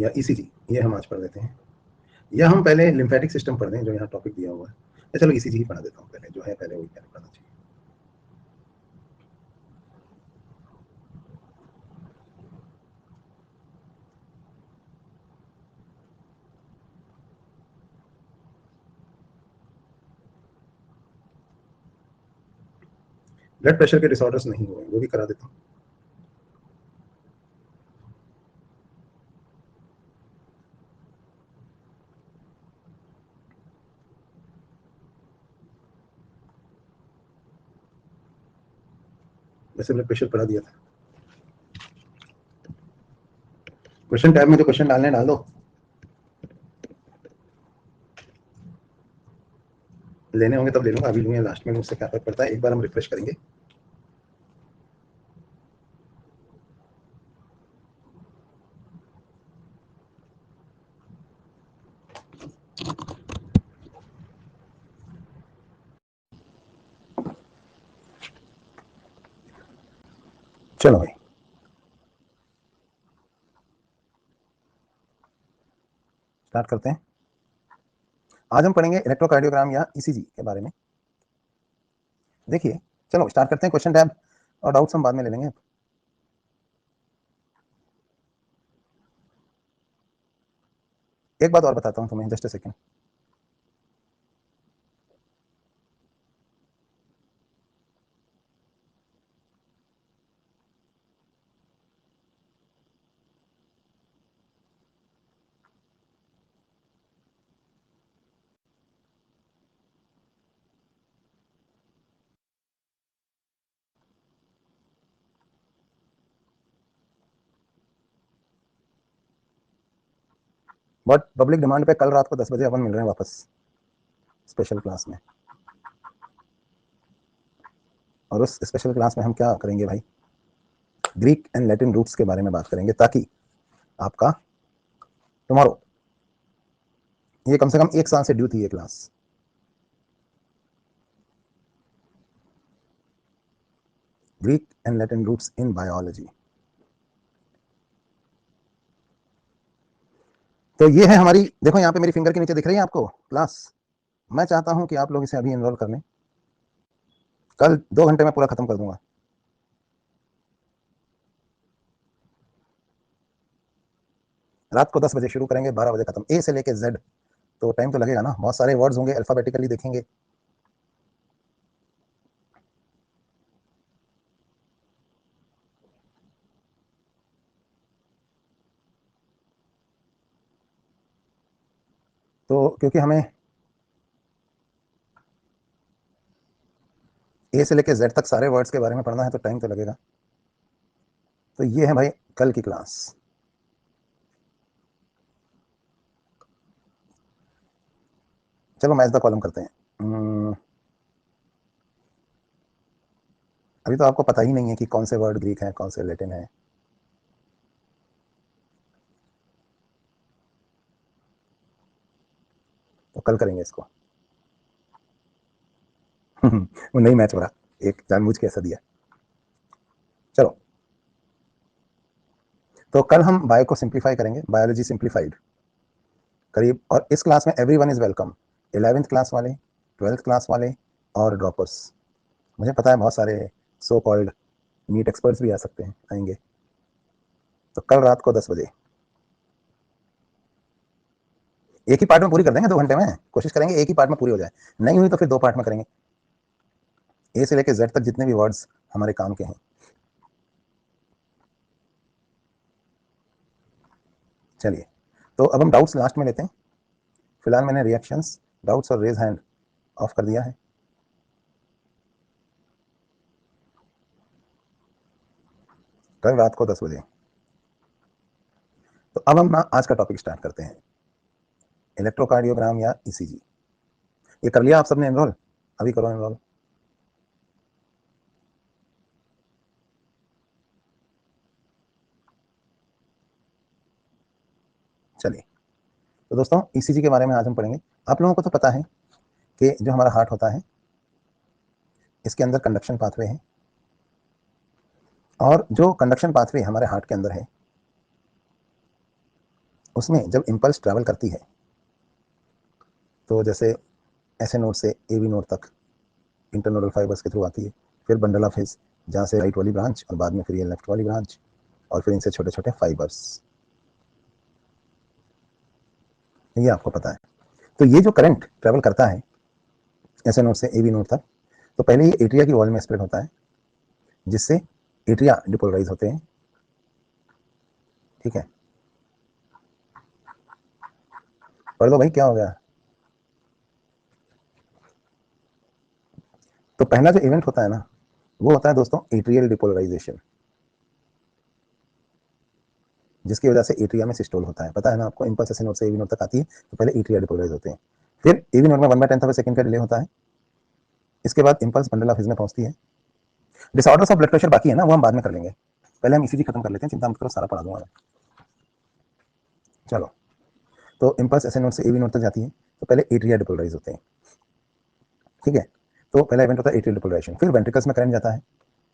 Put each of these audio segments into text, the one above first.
या ईसीजी, ये हम आज पढ़ लेते हैं, या हम पहले लिम्फेटिक सिस्टम पढ़ दें जो यहाँ टॉपिक दिया हुआ है। या चलो ईसीजी ही पढ़ा देता हूँ पहले, जो है पहले वही पहले पढ़ना चाहिए। ब्लड प्रेशर के डिसऑर्डर्स नहीं हुए, वो भी करा देता हूँ। वैसे ब्लड प्रेशर पढ़ा दिया था। क्वेश्चन टैब में जो क्वेश्चन डालने डाल दो, लेने होंगे तब ले लूंगा, अभी लूंगा लास्ट में, मुझसे क्या फर्क पड़ता है। एक बार हम रिफ्रेश करेंगे। चलो भाई, स्टार्ट करते हैं। आज हम पढ़ेंगे इलेक्ट्रोकार्डियोग्राम या ईसीजी के बारे में। देखिए, चलो स्टार्ट करते हैं। क्वेश्चन टैब और डाउट्स हम बाद में ले लेंगे। एक बात और बताता हूँ तुम्हें, just a second. But public demand पे कल रात को 10 बजे अपन मिल रहे हैं वापस स्पेशल क्लास में। और उस स्पेशल क्लास में हम क्या करेंगे भाई, ग्रीक एंड लैटिन रूट्स के बारे में बात करेंगे, ताकि आपका टुमारो, ये कम से कम 1 साल से ड्यू थी ये class. Greek and Latin roots in biology. तो ये है हमारी, देखो यहाँ पे मेरी फिंगर के नीचे दिख रही है आपको क्लास। मैं चाहता हूं कि आप लोग इसे अभी एनरोल कर लें। कल 2 घंटे में पूरा खत्म कर दूंगा। रात को 10 बजे शुरू करेंगे, 12 बजे खत्म, ए से लेके जेड। तो टाइम तो लगेगा ना, बहुत सारे वर्ड्स होंगे, अल्फाबेटिकली देखेंगे। तो क्योंकि हमें ए से लेके जेड तक सारे वर्ड्स के बारे में पढ़ना है, तो टाइम तो लगेगा। तो ये है भाई कल की क्लास। चलो मैच द कॉलम करते हैं। अभी तो आपको पता ही नहीं है कि कौन से वर्ड ग्रीक है, कौन से लैटिन है। तो कल करेंगे इसको। वो नहीं मैच हो रहा, एक जानबूझ के ऐसा दिया। चलो, तो कल हम बायो को सिंप्लीफाई करेंगे, बायोलॉजी सिंप्लीफाइड करीब। और इस क्लास में everyone is welcome, 11th class वाले, 12th क्लास वाले और ड्रॉपर्स। मुझे पता है बहुत सारे सो कॉल्ड नीट एक्सपर्ट्स भी आ सकते हैं, आएंगे। तो कल रात को 10 बजे एक ही पार्ट में पूरी कर देंगे, 2 घंटे में कोशिश करेंगे एक ही पार्ट में पूरी हो जाए। नहीं हुई तो फिर 2 पार्ट में करेंगे, ए से लेकर जेड तक जितने भी वर्ड्स हमारे काम के हैं। चलिए, तो अब हम डाउट्स लास्ट में लेते हैं। फिलहाल मैंने रिएक्शंस, डाउट्स और रेज हैंड ऑफ कर दिया है। कल रात को 10 बजे। तो अब हम ना आज का टॉपिक स्टार्ट करते हैं, इलेक्ट्रोकार्डियोग्राम या ईसीजी। ये कर लिया आप सबने एनरोल? अभी करो एनरोल। चलिए, तो दोस्तों ईसीजी के बारे में आज हम पढ़ेंगे। आप लोगों को तो पता है कि जो हमारा हार्ट होता है, इसके अंदर कंडक्शन पाथवे है। और जो कंडक्शन पाथवे हमारे हार्ट के अंदर है, उसमें जब इम्पल्स ट्रैवल करती है तो जैसे ऐसे नोड से ए बी नोड तक इंटरनोडल फाइबर्स के थ्रू आती है, फिर बंडल ऑफ हिज जहाँ से राइट वाली ब्रांच और बाद में फिर ये लेफ्ट वाली ब्रांच और फिर इनसे छोटे छोटे फाइबर्स, ये आपको पता है। तो ये जो करंट ट्रैवल करता है ऐसे नोड से ए बी नोड तक, तो पहले ये एट्रिया की वॉल में स्प्रेड होता है जिससे एट्रिया डिपोलराइज होते हैं, ठीक है। पढ़ लो भाई क्या हो गया। तो पहला जो इवेंट होता है ना वो होता है दोस्तों एट्रियल डिपोलराइजेशन, जिसकी वजह से एट्रिया में सिस्टोल होता है। पता है ना आपको, इंपल्स ऐसे नोड से एवी नोड तक आती है तो पहले एट्रिया डिपोलराइज होते हैं, फिर एवी नोड में 1/10 ऑफ सेकंड का डिले होता है, इसके बाद इंपल्स बंडल ऑफ हिज में पहुंचती है। डिसऑर्डर्स ऑफ ब्लड प्रेशर बाकी है ना, वो हम बाद में कर लेंगे, पहले हम ईसीजी खत्म कर लेते हैं, चिंता मत करो सारा पढ़ा दूंगा मैं। चलो, तो इंपल्स ऐसे नोड से एवी नोड तक जाती है तो पहले एट्रिया डिपोलराइज होते हैं, ठीक है। तो पहला इवेंट होता है एट्रियल डिपोलराइजेशन, फिर वेंट्रिकल्स में करंट जाता है,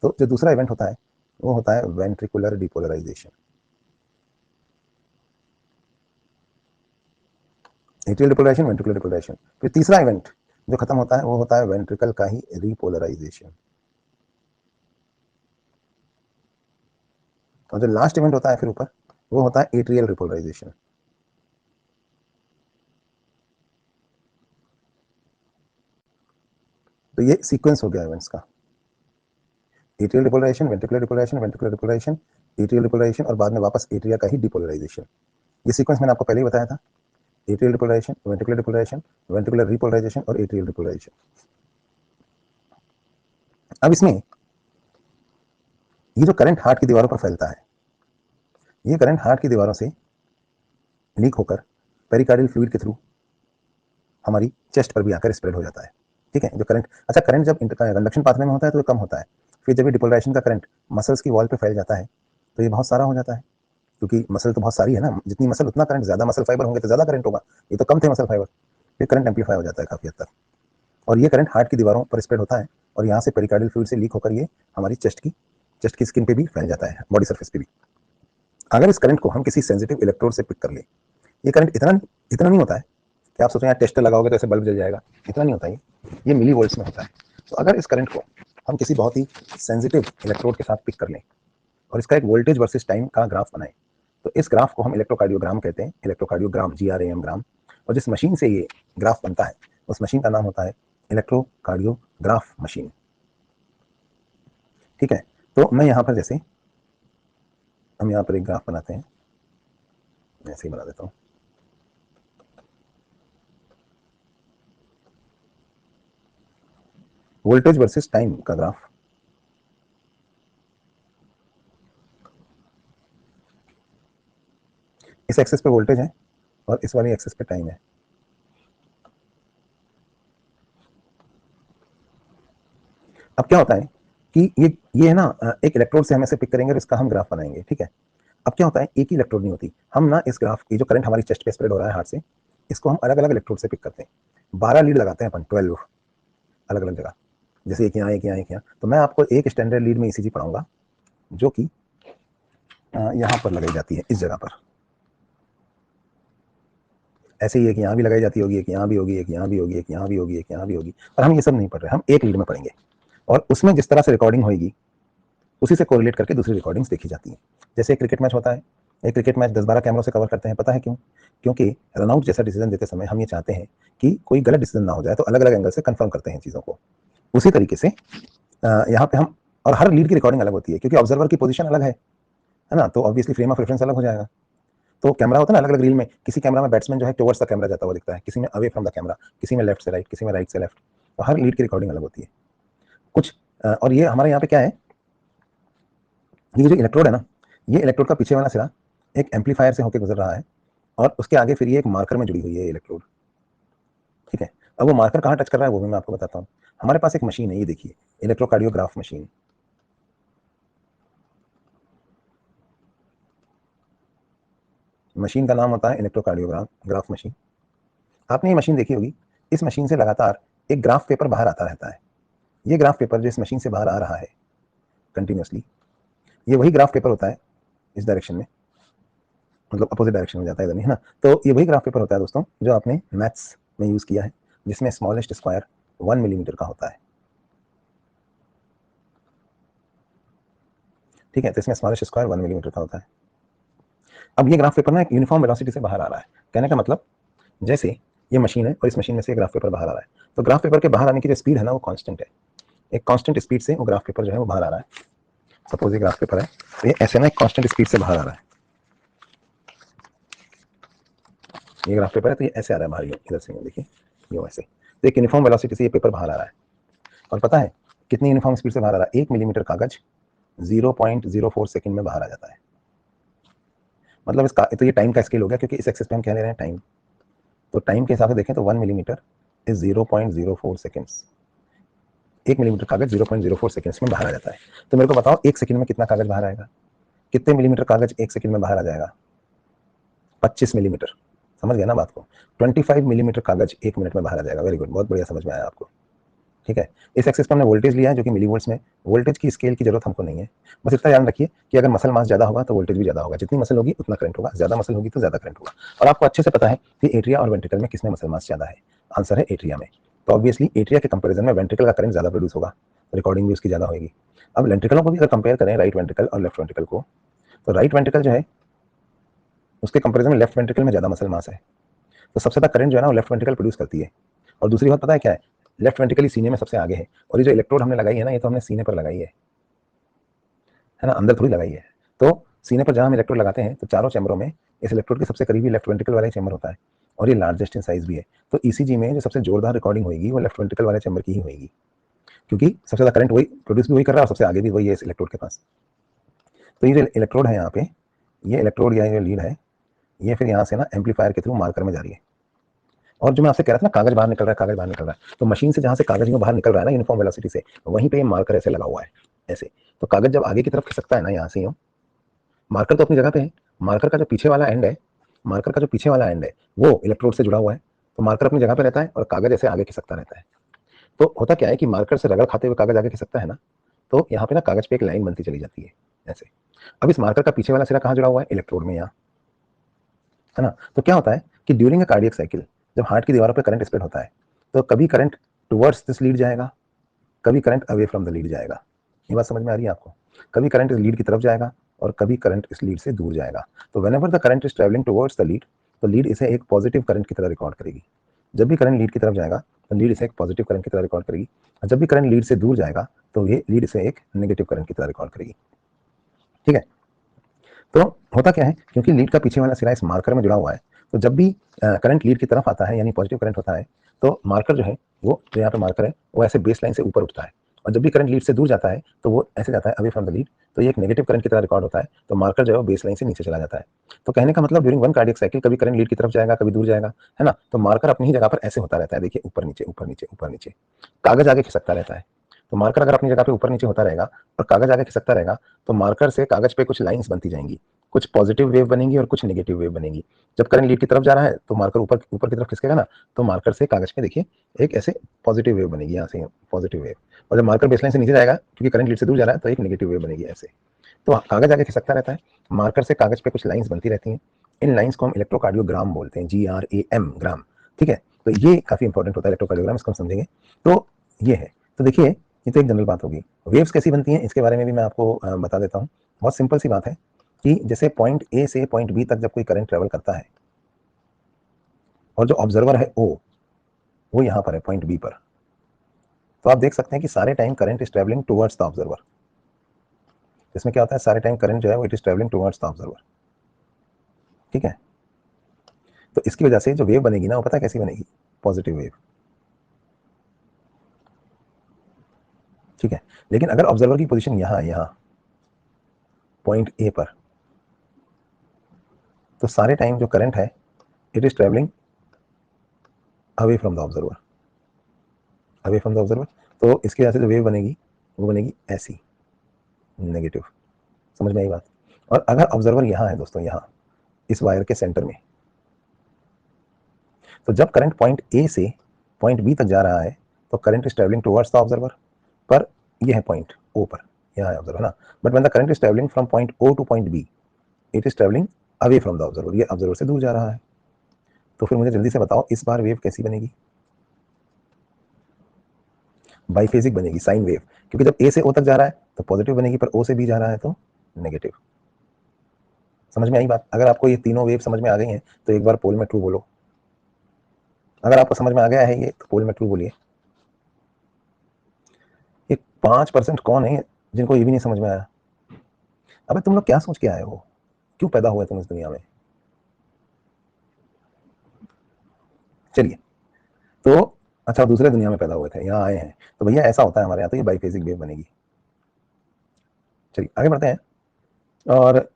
तो जो दूसरा इवेंट होता है वो होता है ventricular depolarization. Atrial depolarization, ventricular depolarization, फिर तीसरा इवेंट जो खत्म होता है वो होता है वेंट्रिकल का ही रिपोलराइजेशन, और जो लास्ट इवेंट होता है फिर ऊपर वो होता है एट्रियल रिपोलराइजेशन। तो ये सीक्वेंस हो गया इवेंट्स का, atrial depolarization, ventricular depolarization, ventricular depolarization, atrial depolarization और बाद में वापस एट्रिया का ही डिपोलराइजेशन। ये सीक्वेंस मैंने आपको पहले ही बताया था, atrial depolarization, ventricular depolarization, ventricular repolarization और एट्रियल डिपोलराइजेशन। अब इसमें ये जो करंट हार्ट की दीवारों पर फैलता है, ये करंट हार्ट की दीवारों से लीक होकर पेरिकार्डियल फ्लूइड के थ्रू हमारी चेस्ट पर भी आकर स्प्रेड हो जाता है, ठीक है। जो करंट, अच्छा करंट जब कंडक्शन पाथवे में होता है तो ये कम होता है, फिर जब ये डिपोलराइजेशन का करंट मसल्स की वॉल पे फैल जाता है तो ये बहुत सारा हो जाता है, क्योंकि मसल तो बहुत सारी है ना, जितनी मसल उतना करंट, ज्यादा मसल फाइबर होंगे तो ज्यादा करंट होगा, ये तो कम थे मसल फाइबर, फिर करंट एम्पलीफाई हो जाता है काफी हद तक, और ये करंट हार्ट की दीवारों पर स्प्रेड होता है और यहाँ से पेरिकार्डियल फ्लूइड से लीक होकर ये हमारी चेस्ट की स्किन पे भी फैल जाता है, बॉडी सर्फेस पे भी। अगर इस करंट को हम किसी सेंसिटिव इलेक्ट्रोड से पिक कर ले, ये करंट इतना इतना नहीं होता है कि आप सोचें यार टेस्टर लगाओगे तो ऐसे बल्ब जल जाएगा, इतना नहीं होता ये मिली वोल्ट्स में होता है। तो अगर इस करंट को हम किसी बहुत ही सेंसिटिव इलेक्ट्रोड के साथ पिक कर लें और इसका एक वोल्टेज वर्सेस टाइम का ग्राफ बनाएं, तो इस ग्राफ को हम इलेक्ट्रोकार्डियोग्राम कहते हैं, इलेक्ट्रोकार्डियोग्राम, GRAM ग्राम, और जिस मशीन से ये ग्राफ बनता है उस मशीन का नाम होता है इलेक्ट्रोकार्डियोग्राफ मशीन, ठीक है। तो मैं यहाँ पर जैसे हम यहाँ पर एक ग्राफ बनाते हैं, मैं ऐसे ही बना देता हूँ, वोल्टेज वर्सेस टाइम का ग्राफ। इस एक्सेस पे वोल्टेज है और इस वाली एक्सेस पे टाइम है। अब क्या होता है कि ये है ना, एक इलेक्ट्रोड से हम ऐसे पिक करेंगे और इसका हम ग्राफ बनाएंगे, ठीक है। अब क्या होता है, एक ही इलेक्ट्रोड नहीं होती, हम ना इस ग्राफ की जो करंट हमारी चेस्ट पे स्प्रेड हो रहा है हार्ट से, इसको हम अलग अलग इलेक्ट्रोड से पिक करते हैं, 12 लीड लगाते हैं अपन, 12 अलग अलग जगह, जैसे एक यहाँ एक यहाँ एक यहाँ। तो मैं आपको एक स्टैंडर्ड लीड में ईसीजी पढ़ाऊंगा जो कि यहाँ पर लगाई जाती है, इस जगह पर, ऐसे ही एक यहाँ भी लगाई जाती होगी, एक यहाँ भी होगी, एक यहाँ भी होगी, एक यहाँ भी होगी, एक यहाँ भी होगी, पर हम ये सब नहीं पढ़ रहे, हम एक लीड में पढ़ेंगे और उसमें जिस तरह से रिकॉर्डिंग होगी उसी से कोरिलेट करके दूसरी रिकॉर्डिंग्स देखी जाती हैं। जैसे एक क्रिकेट मैच होता है, एक क्रिकेट मैच 10-12 कैमरों से कवर करते हैं, पता है क्यों? क्योंकि रनआउट जैसा डिसीजन देते समय हम ये चाहते हैं कि कोई गलत डिसीजन ना हो जाए, तो अलग अलग एंगल से कंफर्म करते हैं चीज़ों को। उसी तरीके से यहाँ पे हम, और हर लीड की रिकॉर्डिंग अलग होती है क्योंकि ऑब्जर्वर की पोजीशन अलग है ना, तो ऑब्वियसली फ्रेम ऑफ रेफरेंस अलग हो जाएगा। तो कैमरा होता है ना अलग अलग रील में, किसी कैमरा में बैट्समैन जो है टुवर्ड्स द कैमरा जाता हुआ दिखता है, किसी में अवे फ्रॉम द कैमरा, किसी में लेफ्ट से राइट, किसी में राइट से लेफ्ट, तो हर लीड की रिकॉर्डिंग अलग होती है कुछ। और ये हमारे यहाँ पे क्या है, ये जो इलेक्ट्रोड है ना, ये इलेक्ट्रोड का पीछे वाला सिरा एक एम्पलीफायर से होकर गुजर रहा है और उसके आगे फिर ये एक मार्कर में जुड़ी हुई है इलेक्ट्रोड, ठीक है। अब वो मार्कर कहाँ टच कर रहा है वो भी मैं आपको बताता हूँ। हमारे पास एक मशीन है, ये देखिए, इलेक्ट्रोकार्डियोग्राफ मशीन, मशीन का नाम होता है इलेक्ट्रोकार्डियोग्राफ मशीन। आपने ये मशीन देखी होगी, इस मशीन से लगातार एक ग्राफ पेपर बाहर आता रहता है। ये ग्राफ पेपर जो इस मशीन से बाहर आ रहा है कंटिन्यूसली, ये वही ग्राफ पेपर होता है इस डायरेक्शन में, मतलब अपोजिट डायरेक्शन में जाता है इधर नहीं, है ना। तो ये वही ग्राफ पेपर होता है दोस्तों जो आपने मैथ्स में यूज़ किया है, जिसमें स्मॉलेस्ट स्क्वायर 1 मिलीमीटर का होता है, ठीक है। तो इसमें स्मॉलेस्ट स्क्वायर 1 मिलीमीटर का होता है। अब ये ग्राफ पेपर ना एक यूनिफॉर्म वेलोसिटी से बाहर आ रहा है। कहने का मतलब जैसे ये मशीन है और इस मशीन में से ग्राफ पेपर बाहर आ रहा है, तो ग्राफ पेपर के बाहर आने की जो स्पीड है ना वो कांस्टेंट है। एक कांस्टेंट स्पीड से वो ग्राफ पेपर जो है वो बाहर आ रहा है। सपोज ये ग्राफ पेपर है, तो ये ऐसे ना एक कांस्टेंट स्पीड से बाहर आ रहा है। ये ग्राफ पेपर है तो ये ऐसे आ रहा है बाहर, इधर से देखिए ये वैसे। तो एक यूनिफॉर्म वेलोसिटी से ये पेपर बाहर आ रहा है। और पता है कितनी यूनिफॉर्म स्पीड से बाहर आ रहा है? 1 मिलीमीटर कागज 0.04 सेकंड में बाहर आ जाता है। मतलब इसका तो ये टाइम का स्केल हो गया, क्योंकि इस एक्सिस पे हम कह ले रहे हैं टाइम। तो टाइम के हिसाब से देखें तो 1 मिलीमीटर इज 0.04 सेकेंड्स। 1 मिलीमीटर कागज 0.04 सेकेंड्स में बाहर आ जाता है। तो मेरे को बताओ 1 सेकंड में कितना कागज बाहर आएगा? कितने मिलीमीटर कागज 1 सेकंड में बाहर आ जाएगा? 25 मिलीमीटर। समझ गया ना बात को? 25 मिलीमीटर कागज 1 मिनट में बाहर आ जाएगा। वेरी गुड, बहुत बढ़िया, समझ में आया आपको। ठीक है। इस एक्सिस पर हमने वोल्टेज लिया है जो कि मिली वोल्ट्स में। वोल्टेज की स्केल की जरूरत हमको नहीं है। बस इतना याद रखिए कि अगर मसल मास ज्यादा होगा तो वोल्टेज भी ज्यादा होगा। जितनी मसल होगी उतना करंट होगा, ज्यादा मसल होगी तो ज्यादा करंट होगा। और आपको अच्छे से पता है कि एट्रिया और वेंट्रिकल में किसमें मसल मास ज्यादा है? आंसर है एट्रिया में। तो ऑब्वियसली एट्रिया के कंपेरिजन में वेंट्रिकल का करंट ज्यादा प्रोड्यूस होगा, रिकॉर्डिंग भी उसकी ज्यादा होगी। अब वेंट्रिकलों को भी अगर कंपेयर करें, राइट वेंट्रिकल और लेफ्ट वेंट्रिकल को, तो राइट वेंट्रिकल जो है उसके कंपेरिजन में लेफ्ट वेंट्रिकल में ज्यादा मसल मास है। तो सबसे ज्यादा करंट जो है ना वो लेफ्ट वेंट्रिकल प्रोड्यूस करती है। और दूसरी बात पता है क्या है? लेफ्ट वेंट्रिकल सीने में सबसे आगे है। और ये जो इलेक्ट्रोड हमने लगाई है ना, ये तो हमने सीने पर लगाई है ना, अंदर थोड़ी लगाई है। तो सीने पर जहां हम इलेक्ट्रोड लगाते हैं तो चारों चैम्बरों में इस इलेक्ट्रोड के सबसे करीबी लेफ्ट वेंट्रिकल वाला चैम्बर होता है, और ये लार्जेस्ट इन साइज भी है। तो ईसीजी में जो सबसे जोरदार रिकॉर्डिंग होगी वो लेफ्ट वेंट्रिकल वाले चैम्बर की ही होगी, क्योंकि सबसे ज्यादा करंट वही प्रोड्यूस भी वही कर रहा है और सबसे आगे भी वही है इस इलेक्ट्रोड के पास। तो ये जो इलेक्ट्रोड है यहाँ पे, ये इलेक्ट्रोड या ये लीड है, ये फिर यहाँ से ना एम्पलीफायर के थ्रू मार्कर में जा रही है। और जो मैं आपसे कह रहा था ना कागज बाहर निकल रहा है, कागज बाहर निकल रहा है, तो मशीन से जहां से कागज बाहर निकल रहा है ना यूनिफॉर्म वेलोसिटी से, वहीं पे ये मार्कर ऐसे लगा हुआ है ऐसे। तो कागज जब आगे की तरफ खिसकता है ना यहाँ से यूं, मार्कर तो अपनी जगह पे है, मार्कर का जो पीछे वाला एंड है, मार्कर का जो पीछे वाला एंड है वो इलेक्ट्रोड से जुड़ा हुआ है। तो मार्कर अपनी जगह पे रहता है और कागज ऐसे आगे खिसकता रहता है। तो होता क्या है कि मार्कर से रगड़ खाते हुए कागज आगे खिसकता है ना, तो यहाँ पे ना कागज पे एक लाइन बनती चली जाती है ऐसे। अब इस मार्कर का पीछे वाला सिरा कहाँ जुड़ा हुआ है? इलेक्ट्रोड में, यहाँ, है ना। तो क्या होता है कि ड्यूरिंग अ कार्डियक साइकिल जब हार्ट की दीवारों पर करंट स्प्रेड होता है, तो कभी करंट टुवर्ड्स दिस लीड जाएगा, कभी current away from the lead जाएगा। ये बात समझ में आ रही है आपको? कभी करंट इस लीड की तरफ जाएगा और कभी करंट इस लीड से दूर जाएगा। तो whenever the current is travelling towards the lead, तो लीड इसे एक पॉजिटिव करंट की तरह रिकॉर्ड करेगी। जब भी करंट लीड की तरफ जाएगा तो लीड इसे एक पॉजिटिव करंट की तरह रिकॉर्ड करेगी, और जब भी करंट लीड से दूर जाएगा तो ये लीड इसे एक नेगेटिव करंट की तरह रिकॉर्ड करेगी। ठीक है। तो होता क्या है, क्योंकि लीड का पीछे वाला सिरा इस मार्कर में जुड़ा हुआ है, तो जब भी करंट लीड की तरफ आता है यानी पॉजिटिव करंट होता है, तो मार्कर जो है वो जो यहाँ पे मार्कर है वो ऐसे बेस लाइन से ऊपर उठता है। और जब भी करंट लीड से दूर जाता है तो वो ऐसे जाता है अवे फ्रॉम द लीड, तो ये एक नेगेटिव करंट की तरह रिकॉर्ड होता है। तो मार्कर जो है वो बेस लाइन से नीचे चला जाता है। तो कहने का मतलब ड्यूरिंग वन कार्डियक साइकिल कभी करंट लीड की तरफ जाएगा, कभी दूर जाएगा, है ना। तो मार्कर अपनी ही जगह पर ऐसे होता रहता है, देखिए ऊपर नीचे ऊपर नीचे ऊपर नीचे, कागज आगे खिसकता रहता है। तो मार्कर अगर अपनी जगह पे ऊपर नीचे होता रहेगा और कागज आगे खिसकता रहेगा, तो मार्कर से कागज पे कुछ लाइंस बनती जाएंगी, कुछ पॉजिटिव वेव बनेंगी और कुछ नेगेटिव वेव बनेंगी। जब करंट लीड की तरफ जा रहा है तो मार्कर ऊपर ऊपर की तरफ खिसकेगा ना, तो मार्कर से कागज पे देखिए एक ऐसे पॉजिटिव वेव बनेगी, यहाँ से पॉजिटिव वेव। और जब मार्कर बेसलाइन से नीचे जाएगा क्योंकि करंट लीड से दूर जा रहा है तो एक नेगेटिव वेव बनेगी ऐसे। तो कागज आगे खिसकता रहता है, मार्कर से कागज पे कुछ लाइंस बनती रहती हैं। इन लाइंस को हम इलेक्ट्रोकार्डियोग्राम बोलते हैं, GRAM, ग्राम। ठीक है। तो ये काफी इंपॉर्टेंट होता है इलेक्ट्रोकार्डियोग्राम, इसको हम समझेंगे। तो ये है। तो देखिए ये तो एक जनरल बात होगी। वेव्स कैसी बनती हैं इसके बारे में भी मैं आपको बता देता हूँ। बहुत सिंपल सी बात है कि जैसे पॉइंट ए से पॉइंट बी तक जब कोई करंट ट्रेवल करता है और जो ऑब्जर्वर है ओ वो यहाँ पर है पॉइंट बी पर, तो आप देख सकते हैं कि सारे time current is travelling towards the observer. इसमें क्या होता है, सारे टाइम करंट जो है वो it is travelling towards the observer. ठीक है। तो इसकी वजह से जो वेव बनेगी ना वो पता है कैसी बनेगी? Positive wave. ठीक है। लेकिन अगर ऑब्जर्वर की पोजीशन यहाँ है, यहाँ पॉइंट ए पर, तो सारे टाइम जो करंट है it is travelling away from the observer, away from the observer. तो इसकी वजह से जो वेव बनेगी वो बनेगी ऐसी, नेगेटिव। समझ में आई बात? और अगर ऑब्जर्वर यहाँ है दोस्तों, यहाँ इस वायर के सेंटर में, तो जब करंट पॉइंट ए से पॉइंट बी तक जा रहा है तो current is travelling towards the observer. पर ये है पॉइंट ओ पर, यहाँ है ऑब्जर्वर ना। But when the current is travelling from point O to point B, it is travelling away from the observer, ये ऑब्जर्वर से दूर जा रहा है। तो फिर मुझे जल्दी से बताओ इस बार वेव कैसी बनेगी? बाइफेजिक बनेगी, साइन वेव, क्योंकि जब ए से ओ तक जा रहा है तो पॉजिटिव बनेगी, पर ओ से बी जा रहा है तो नेगेटिव। समझ में आई बात? अगर आपको ये तीनों वेव समझ में आ गई हैं तो एक बार पोल में ट्रू बोलो। अगर आपको समझ में आ गया है ये तो पोल में ट्रू बोलिए। ये 5% कौन है जिनको ये भी नहीं समझ में आया? अबे तुम लोग क्या सोच के आए हो? क्यों पैदा हुए तुम इस दुनिया में? चलिए, तो अच्छा दूसरे दुनिया में पैदा हुए थे, यहाँ आए हैं, तो भैया ऐसा होता है हमारे यहाँ, तो ये बाइफेजिक वेव बनेगी। चलिए आगे बढ़ते हैं, और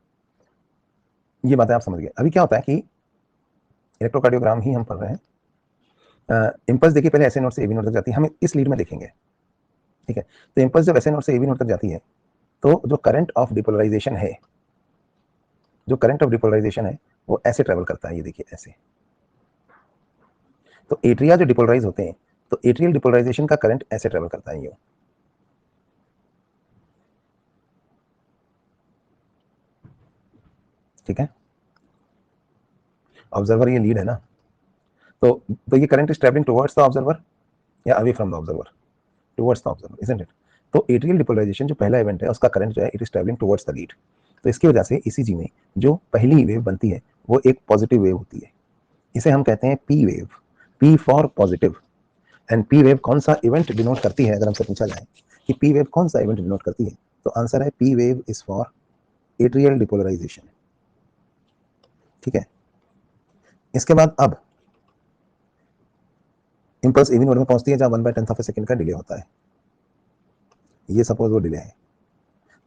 ये बातें आप समझ गए। अभी क्या होता है कि इलेक्ट्रोकार्डियोग्राम ही हम पढ़ रहे हैं। इंपल्स देखिए पहले ऐसे नोड से एबी नोड तक जाती है, हम इस लीड में देखेंगे, ठीक है। तो इंपल्स जब ऐसे नोड से एबी नोड तक जाती है तो जो करंट ऑफ डिपोलराइजेशन है, जो करंट ऑफ डिपोलराइजेशन है वो ऐसे ट्रेवल करता है, ये देखिए ऐसे। तो एट्रिया जो डिपोलराइज होते हैं, तो एट्रियल डिपोलराइजेशन का करंट ऐसे ट्रेवल करता है, यूं। ठीक है, ऑब्जर्वर ये लीड है ना, तो ये current is travelling towards the observer या away from the observer? Towards the observer, isn't it? तो एट्रियल डिपोलराइजेशन जो पहला इवेंट है उसका करंट जो है it is travelling towards the lead. तो इसकी वजह से ईसीजी में जो पहली वेव बनती है वो एक पॉजिटिव वेव होती है, इसे हम कहते हैं P wave, P for positive. And P wave कौन सा इवेंट डिनोट करती है? अगर हमसे पूछा जाए कि पी वेव कौन सा इवेंट डिनोट करती है, तो आंसर है P wave is for atrial depolarization. ठीक है, इसके बाद अब इंपल्स एवी नोड में पहुंचती है जहां 1/10 ऑफ ए सेकंड का डिले होता है, ये सपोज वो डिले है।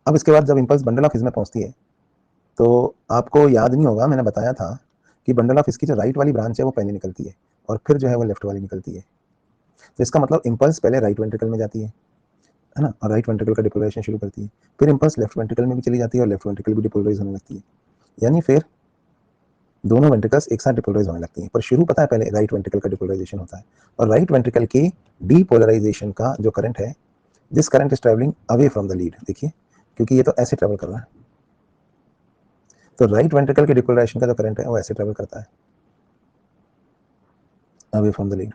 अब इसके बाद जब इंपल्स बंडल ऑफ हिज में पहुंचती है, तो आपको याद नहीं होगा, मैंने बताया था कि बंडल ऑफ इसकी जो राइट वाली ब्रांच है वो पहले निकलती है और फिर जो है वो लेफ्ट वाली निकलती है। तो इसका मतलब इंपल्स पहले राइट वेंट्रिकल में जाती है ना, और राइट वेंट्रिकल का डिपोलराइजेशन शुरू करती है, फिर इंपल्स लेफ्ट वेंट्रिकल में भी चली जाती है और लेफ्ट वेंट्रिकल भी डिपोलराइज होने लगती है, यानी फिर दोनों वेंट्रिकल्स एक साथ डिपोलराइज होने लगती हैं। पर शुरू पता है पहले राइट वेंट्रिकल का डिपोलराइजेशन होता है, और राइट वेंट्रिकल की डीपोलराइजेशन का जो करंट है, this current is travelling away from the lead, देखिए क्योंकि ये तो ऐसे ट्रेवल कर रहा है, तो राइट वेंट्रिकल के डिपोलराइजेशन का जो करंट है वो ऐसे ट्रेवल करता है अवे फ्रॉम द लीड।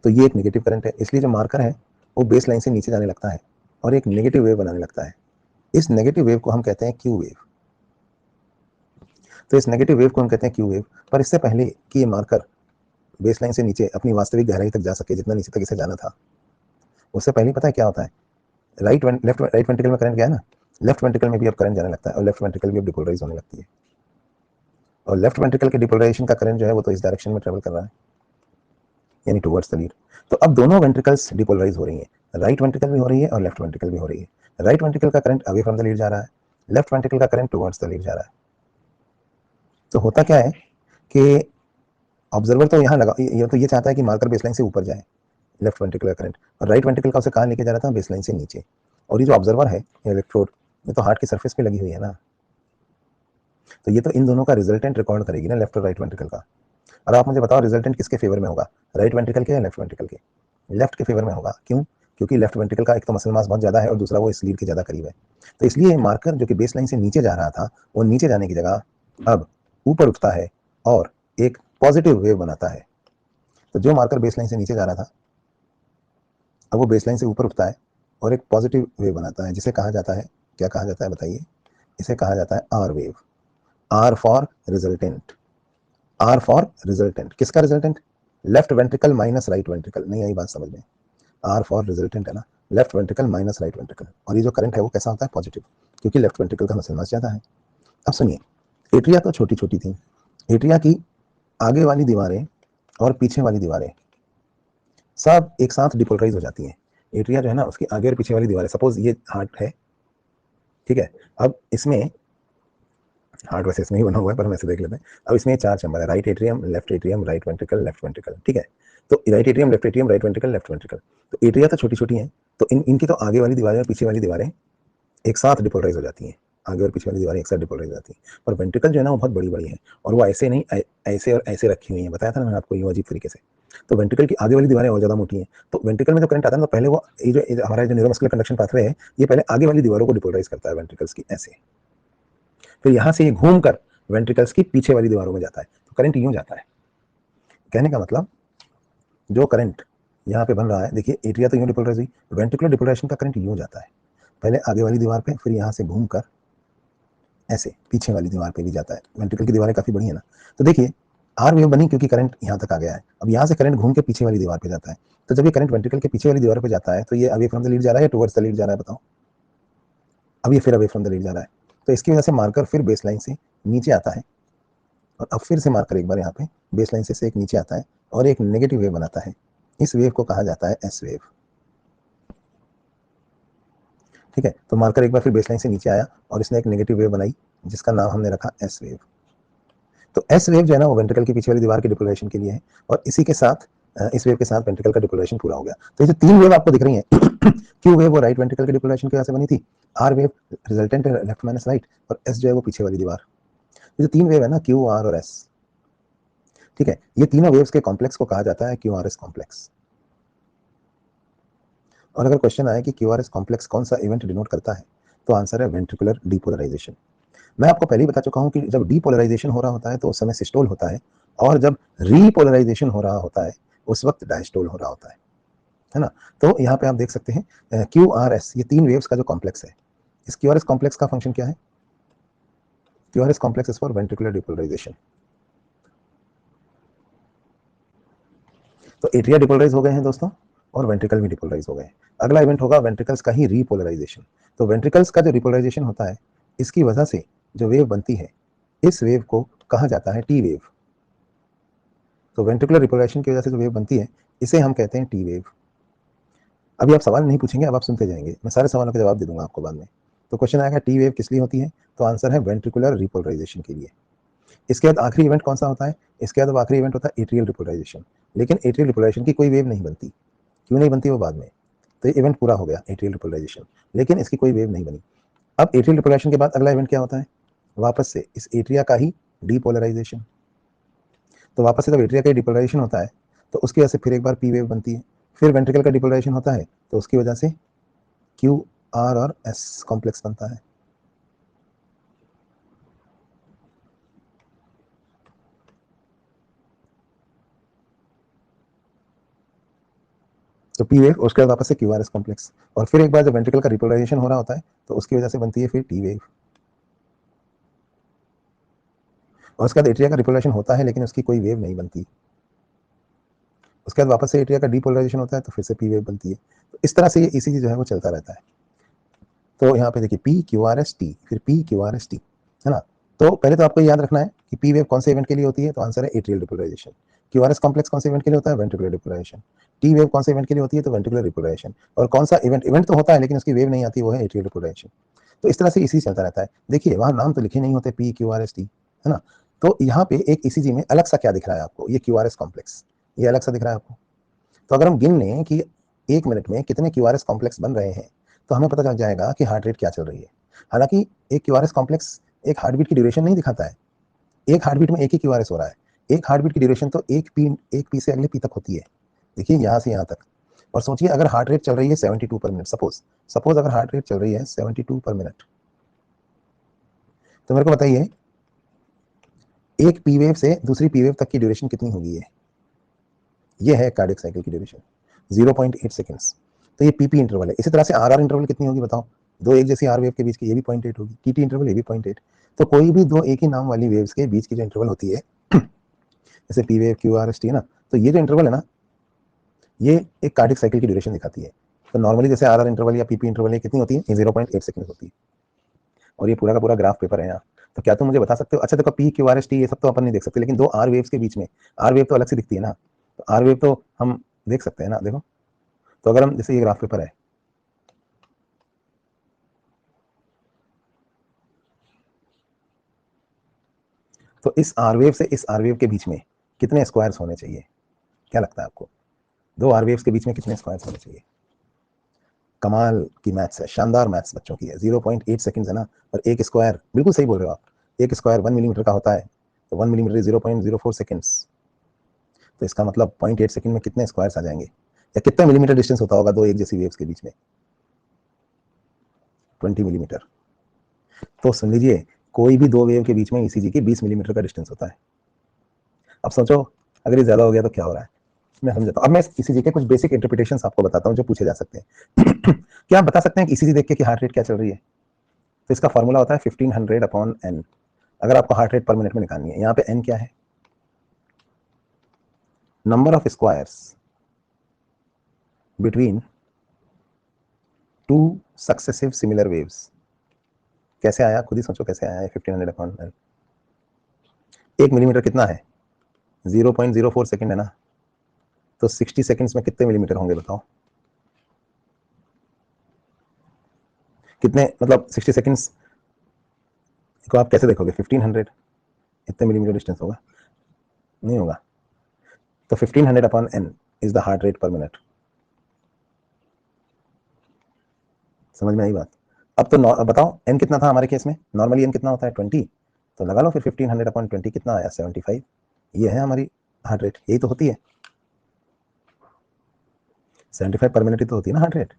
तो ये एक नेगेटिव करंट है, इसलिए जो मार्कर है वो बेस लाइन से नीचे जाने लगता है और एक नेगेटिव वेव बनाने लगता है। इस नेगेटिव वेव को हम कहते हैं क्यू वेव। तो इस नेगेटिव वेव को हम कहते हैं क्यू वेव। पर इससे पहले कि ये मार्कर बेस लाइन से नीचे अपनी वास्तविक गहराई तक जा सके, जितना नीचे तक इसे जाना था, उससे पहले पता है क्या होता है? राइट वेंट्रिकल में करंट गया ना, लेफ्ट वेंट्रिकल में भी अब करंट जाने लगता है और लेफ्ट वेंट्रिकल भी अब डिपोलराइज होने लगती है, और लेफ्ट वेंट्रिकल के डिपोलराइजेशन का करंट जो है वो तो इस डायरेक्शन में ट्रेवल कर रहा है, यानी टुवर्ड्स द लीड। तो अब दोनों वेंट्रिकल्स डिपोलराइज हो रही हैं, राइट वेंट्रिकल भी हो रही है और लेफ्ट वेंट्रिकल भी हो रही है। राइट वेंट्रिकल का current away from the lead जा रहा है, लेफ्ट वेंट्रिकल का करंट टुवर्ड्स द लीड जा रहा है। तो होता क्या है कि ऑब्जर्वर तो यहाँ लगा, ये तो ये चाहता है कि मार्कर बेसलाइन से ऊपर जाए लेफ्ट वेंट्रिकल का करंट, और राइट वेंट्रिकल का उसे कहाँ लेके जा रहा था? बेसलाइन से नीचे। और ये जो ऑब्जर्वर है इलेक्ट्रोड, ये तो हार्ट की सरफेस पे लगी हुई है ना, तो ये तो इन दोनों का रिजल्टेंट रिकॉर्ड करेगी ना, लेफ्ट और राइट वेंट्रिकल का। और आप मुझे बताओ रिजल्टेंट किसके फेवर में होगा, राइट वेंट्रिकल के या लेफ्ट वेंट्रिकल के? लेफ्ट के फेवर में होगा। क्यों? क्योंकि लेफ्ट वेंट्रिकल का एक तो मसल मास बहुत ज़्यादा है और दूसरा वो इस लीड के ज़्यादा करीब है। तो इसलिए मार्कर जो कि बेस लाइन से नीचे जा रहा था, वो नीचे जाने की जगह अब ऊपर उठता है और एक पॉजिटिव वेव बनाता है। तो जो मार्कर बेस लाइन से नीचे जा रहा था, अब वो बेस लाइन से ऊपर उठता है और एक पॉजिटिव वेव बनाता है, जिसे कहा जाता है, क्या कहा जाता है बताइए? इसे कहा जाता है R wave. R for resultant. R for resultant, किसका resultant? Left ventricle minus right ventricle. नहीं आई बात समझ में? आर फॉर रिजल्टेंट है ना, left ventricle minus right ventricle, और ये जो करंट है वो कैसा होता है? पॉजिटिव, क्योंकि लेफ्ट वेंट्रिकल का मसल मास ज्यादा है। अब सुनिए, एट्रिया तो छोटी छोटी थी, एट्रिया की आगे वाली दीवारें और पीछे वाली दीवारें सब एक साथ डिपोलराइज हो जाती हैं। एट्रिया जो है ना, उसकी आगे और पीछे वाली दीवारें, सपोज ये हार्ट है, ठीक है, अब इसमें हार्ट वैसे इसमें ही बना हुआ है पर हम ऐसे देख लेते हैं। अब इसमें 4 चैम्बर है, right atrium, left atrium, right ventricle, left ventricle, ठीक है। तो right atrium, left atrium, right ventricle, left ventricle, तो एट्रिया तो छोटी छोटी हैं, तो इनकी तो आगे वाली दीवारें और पीछे वाली दीवारें एक साथ डिपोलराइज हो जाती हैं, आगे और पीछे वाली दीवारें एक साथ डिपोलराइज हो जाती हैं। और वेंट्रिकल जो है ना वो बहुत बड़ी बड़ी है, और वो ऐसे नहीं, ऐसे और ऐसे रखी हुई है, बताया था ना मैंने आपको, यूं अजीब तरीके से। तो वेंट्रिकल की आगे वाली दीवारें और ज्यादा मोटी हैं, तो वेंट्रिकल में जो करंट आता है ना, तो पहले वो ये जो हमारा जो न्यूरोमस्कुलर कंडक्शन पाथवे है, ये पहले आगे वाली दीवारों को डिपोलराइज करता है वेंट्रिकल्स की, ऐसे। फिर यहाँ से ये घूमकर वेंट्रिकल्स की पीछे वाली दीवारों में जाता है। तो करंट यूं जाता है। कहने का मतलब जो करंट यहाँ पे बन रहा है, देखिए एट्रिया तो यूं डिपोलराइज हुई, वेंट्रिकुलर डिपोलराइजेशन का करंट यूं जाता है, पहले आगे वाली दीवार पे, फिर यहाँ से घूमकर ऐसे पीछे वाली दीवार पे भी जाता है। वेंट्रिकल की दीवारें काफी बड़ी है ना, तो देखिए आर वेव बनी क्योंकि करंट यहाँ तक आ गया है। अब यहाँ से करंट घूम के पीछे वाली दीवार पे जाता है, तो जब ये करंट वेंट्रिकल के पीछे वाली दीवार पे जाता है तो ये अवे फ्रॉम द लीड जा रहा है या टुवर्ड्स द लीड जा रहा है, बताओ। अब ये फिर अवे फ्रॉम द लीड जा रहा है, तो इसकी वजह से मार्कर फिर बेस लाइन से नीचे आता है, और अब फिर से मार्कर एक बार यहाँ पे बेस लाइन से एक नीचे आता है और एक नेगेटिव वेव बनाता है। इस वेव को कहा जाता है एस वेव। ठीक है, तो मार्कर एक बार फिर बेसलाइन से नीचे आया और इसने एक नेगेटिव वेव बनाई जिसका नाम हमने रखा एस वेव। तो एस वेव जो है ना वो वेंट्रिकल की पीछे वाली दीवार के डिपोलराइजेशन के लिए है, और इसी के साथ इस वेव के साथ वेंट्रिकल का डिपोलराइजेशन पूरा हो गया। तो ये जो तीन वेव आपको दिख रही हैं क्यू वेव वो राइट वेंट्रिकल के डिपोलराइजेशन की वजह से बनी थी, आर वेव रिजल्टेंट है लेफ्ट माइनस राइट, और एस जो है वो पीछे वाली दीवार। ये जो तीन वेव है ना क्यू आर और एस, ठीक है, ये तीनों वेव्स के कॉम्प्लेक्स को कहा जाता है क्यू आर एस कॉम्प्लेक्स। और अगर क्वेश्चन आए कि क्यू आर एस कॉम्प्लेक्स कौन सा इवेंट डिनोट करता है, तो आंसर है वेंट्रिकुलर डिपोलराइजेशन। मैं आपको पहले ही बता चुका हूं कि जब डीपोलराइजेशन हो रहा होता है तो उस समय सिस्टोल होता है, और जब रीपोलराइजेशन हो रहा होता है उस वक्त डायस्टोल हो रहा होता है ना। तो यहाँ पे आप देख सकते हैं क्यू आर एस, ये तीन वेव्स का जो कॉम्प्लेक्स है, इस क्यू आर एस कॉम्प्लेक्स का फंक्शन क्या है? Q R S complex is for ventricular depolarization. तो एट्रिया डिपोलराइज हो गए हैं दोस्तों, और वेंट्रिकल भी डिपोलराइज हो गए हैं। अगला इवेंट होगा वेंट्रिकल्स का ही रीपोलराइजेशन। तो वेंट्रिकल्स का जो रिपोलराइजेशन होता है, इसकी वजह से जो वेव बनती है, इस वेव को कहा जाता है टी वेव। तो वेंट्रिकुलर रिपोलराइजेशन की वजह से जो वेव बनती है, इसे हम कहते हैं टी वेव। अभी आप सवाल नहीं पूछेंगे, अब आप सुनते जाएंगे, मैं सारे सवालों के जवाब दे दूंगा आपको बाद में। तो क्वेश्चन आएगा टी वेव किस लिए होती है, तो आंसर है वेंट्रिकुलर रिपोलराइजेशन के लिए। इसके बाद आखिरी इवेंट कौन सा होता है? इसके बाद आखिरी इवेंट होता है एट्रियल रिपोलराइजेशन। लेकिन एट्रियल रिपोलराइजेशन की कोई वेव नहीं बनती, क्यों नहीं बनती वो बाद में। तो ये इवेंट पूरा हो गया एट्रियल रिपोलराइजेशन, लेकिन इसकी कोई वेव नहीं बनी। अब एट्रियल रिपोलराइजेशन के बाद अगला इवेंट क्या होता है? वापस से इस एट्रिया का ही डीपोलराइजेशन। तो वापस से जब एट्रिया का डिपोलराइजेशन होता है तो उसकी वजह से फिर एक बार पी वेव बनती है, फिर वेंट्रिकल का डिपोलराइजेशन होता है तो उसकी वजह से क्यू आर और एस कॉम्प्लेक्स बनता है। तो पी वेव, उसके बाद वापस से क्यू आर एस कॉम्प्लेक्स, और फिर एक बार जब वेंट्रिकल का रिपोलराइजेशन हो रहा होता है तो उसकी वजह से बनती है फिर टी वेव। और उसके बाद एट्रिया का रिपोलराइजेशन होता है लेकिन उसकी कोई वेव नहीं बनती। उसके बाद वापस से एट्रिया का डीपोलराइजेशन होता है तो फिर से पी वेव बनती है। तो इस तरह से ये ईसीजी जो है वो चलता रहता है। तो यहाँ पे देखिए P Q R S T, फिर P Q R S T, है ना। तो पहले तो आपको याद रखना है कि पी वेव कौन से इवेंट के लिए होती है, तो आंसर है atrial depolarization. Q R S complex कौन से इवेंट के लिए होता है? Ventricular depolarisation. टी वेव कौन से इवेंट के लिए होती है? तो वेंट्रिकुलर डिपोलराइजेशन। और कौन सा इवेंट तो होता है लेकिन उसकी वेव नहीं आती, वो है एट्रियल डिपोलराइजेशन। तो इस तरह से इसी चलता रहता है। देखिए वहां नाम तो लिखे नहीं होते P Q R S T, है ना। तो यहाँ पे एक ईसीजी में अलग सा क्या दिख रहा है आपको? ये क्यू आर एस कॉम्प्लेक्स, ये अलग सा दिख रहा है आपको। तो अगर हम गिन लें कि एक मिनट में कितने क्यू आर एस कॉम्प्लेक्स बन रहे हैं, तो हमें पता चल जाएगा कि हार्ट रेट क्या चल रही है। हालांकि एक क्यू आर एस कॉम्प्लेक्स एक हार्ट बीट की ड्यूरेशन नहीं दिखाता है, एक हार्ट बीट में एक ही क्यू आर एस हो रहा है। एक हार्ट बीट की ड्यूरेशन तो एक पी से अगले पी तक होती है, देखिए यहाँ से यहाँ तक। और सोचिए अगर हार्ट रेट चल रही है 72 पर मिनट, सपोज अगर हार्ट रेट चल रही है 72 पर मिनट, तो मेरे को बताइए एक पी वेव से दूसरी पी वेव तक की ड्यूरेशन कितनी होगी? ये है कार्डियक साइकिल की ड्यूरेशन 0.8 सेकेंड्स। तो ये पीपी इंटरवल है। इसी तरह से आर आर इंटरवल कितनी होगी बताओ? दो एक जैसी आर वेव के बीच की, ये भी 0.8 होगी। टीटी इंटरवल ये भी 0.8। तो कोई भी दो एक ही नाम वाली वेव्स के बीच की जो इंटरवल होती है जैसे P wave Q R S T है ना, तो ये जो इंटरवल है ना, ये एक कार्डियक साइकिल की ड्यूरेशन दिखाती है। तो नॉर्मली जैसे आर आर इंटरवल या पीपी इंटरवल कितनी होती है? 0.8 सेकंड होती है। और ये पूरा का पूरा ग्राफ पेपर है यहाँ। तो क्या तुम मुझे बता सकते हो? अच्छा देखो P Q R S T ये सब तो अपन नहीं देख सकते, लेकिन दो आर वेव्स के बीच में आर वेव तो अलग से दिखती है ना, तो आर वेव तो हम देख सकते हैं ना। देखो तो अगर हम, जैसे ये ग्राफ पेपर है, तो इस आर वेव से इस आर वेव के बीच में कितने स्क्वायर्स होने चाहिए? क्या लगता है आपको? दो आर वेव्स के बीच में कितने स्क्वायर्स होने चाहिए? कमाल की मैथ्स है, शानदार मैथ्स बच्चों की है। 0.8 सेकंड्स है ना, और एक स्क्वायर, बिल्कुल सही बोल रहे हो आप, एक स्क्वायर 1 मिलीमीटर का होता है, तो 1 मिलीमीटर 0.04 सेकंड्स। तो इसका मतलब 0.8 सेकंड में कितने स्क्वायर्स आ जाएंगे, या कितना मिलीमीटर डिस्टेंस होता होगा दो एक जैसी वेव्स के बीच में? 20 मिलीमीटर। तो सुन लीजिए कोई भी दो वेव के बीच में ईसीजी की 20 मिलीमीटर का डिस्टेंस होता है। अब सोचो अगर ये ज्यादा हो गया तो क्या हो रहा है, मैं समझाता हूँ। अब मैं ईसीजी के कुछ बेसिक इंटरप्रिटेशंस आपको बताता हूँ जो पूछे जा सकते हैं। क्या आप बता सकते हैं कि ईसीजी देख के कि हार्ट रेट क्या चल रही है? तो इसका फॉर्मूला होता है 1500/n। अगर आपको हार्ट रेट पर मिनट में निकालनी है, यहाँ पे n क्या है? Number of squares between two successive similar waves. कैसे आया, खुद ही सोचो कैसे आया है 1500/n। 1 मिलीमीटर कितना है? 0.04 सेकेंड है ना, तो 60 सेकेंड्स में कितने मिलीमीटर होंगे बताओ? कितने, मतलब 60 सेकेंड्स को आप कैसे देखोगे? 1500 इतने मिलीमीटर डिस्टेंस होगा? नहीं होगा। तो 1500/n is the heart rate पर मिनट। समझ में आई बात? अब तो बताओ n कितना था हमारे केस में? नॉर्मली n कितना होता है? 20। तो लगा लो फिर 1500/20 कितना आया? 75। ये है हमारी हार्ट रेट, यही तो होती है। 75 पर मिनट ही तो होती है ना हार्ट रेट।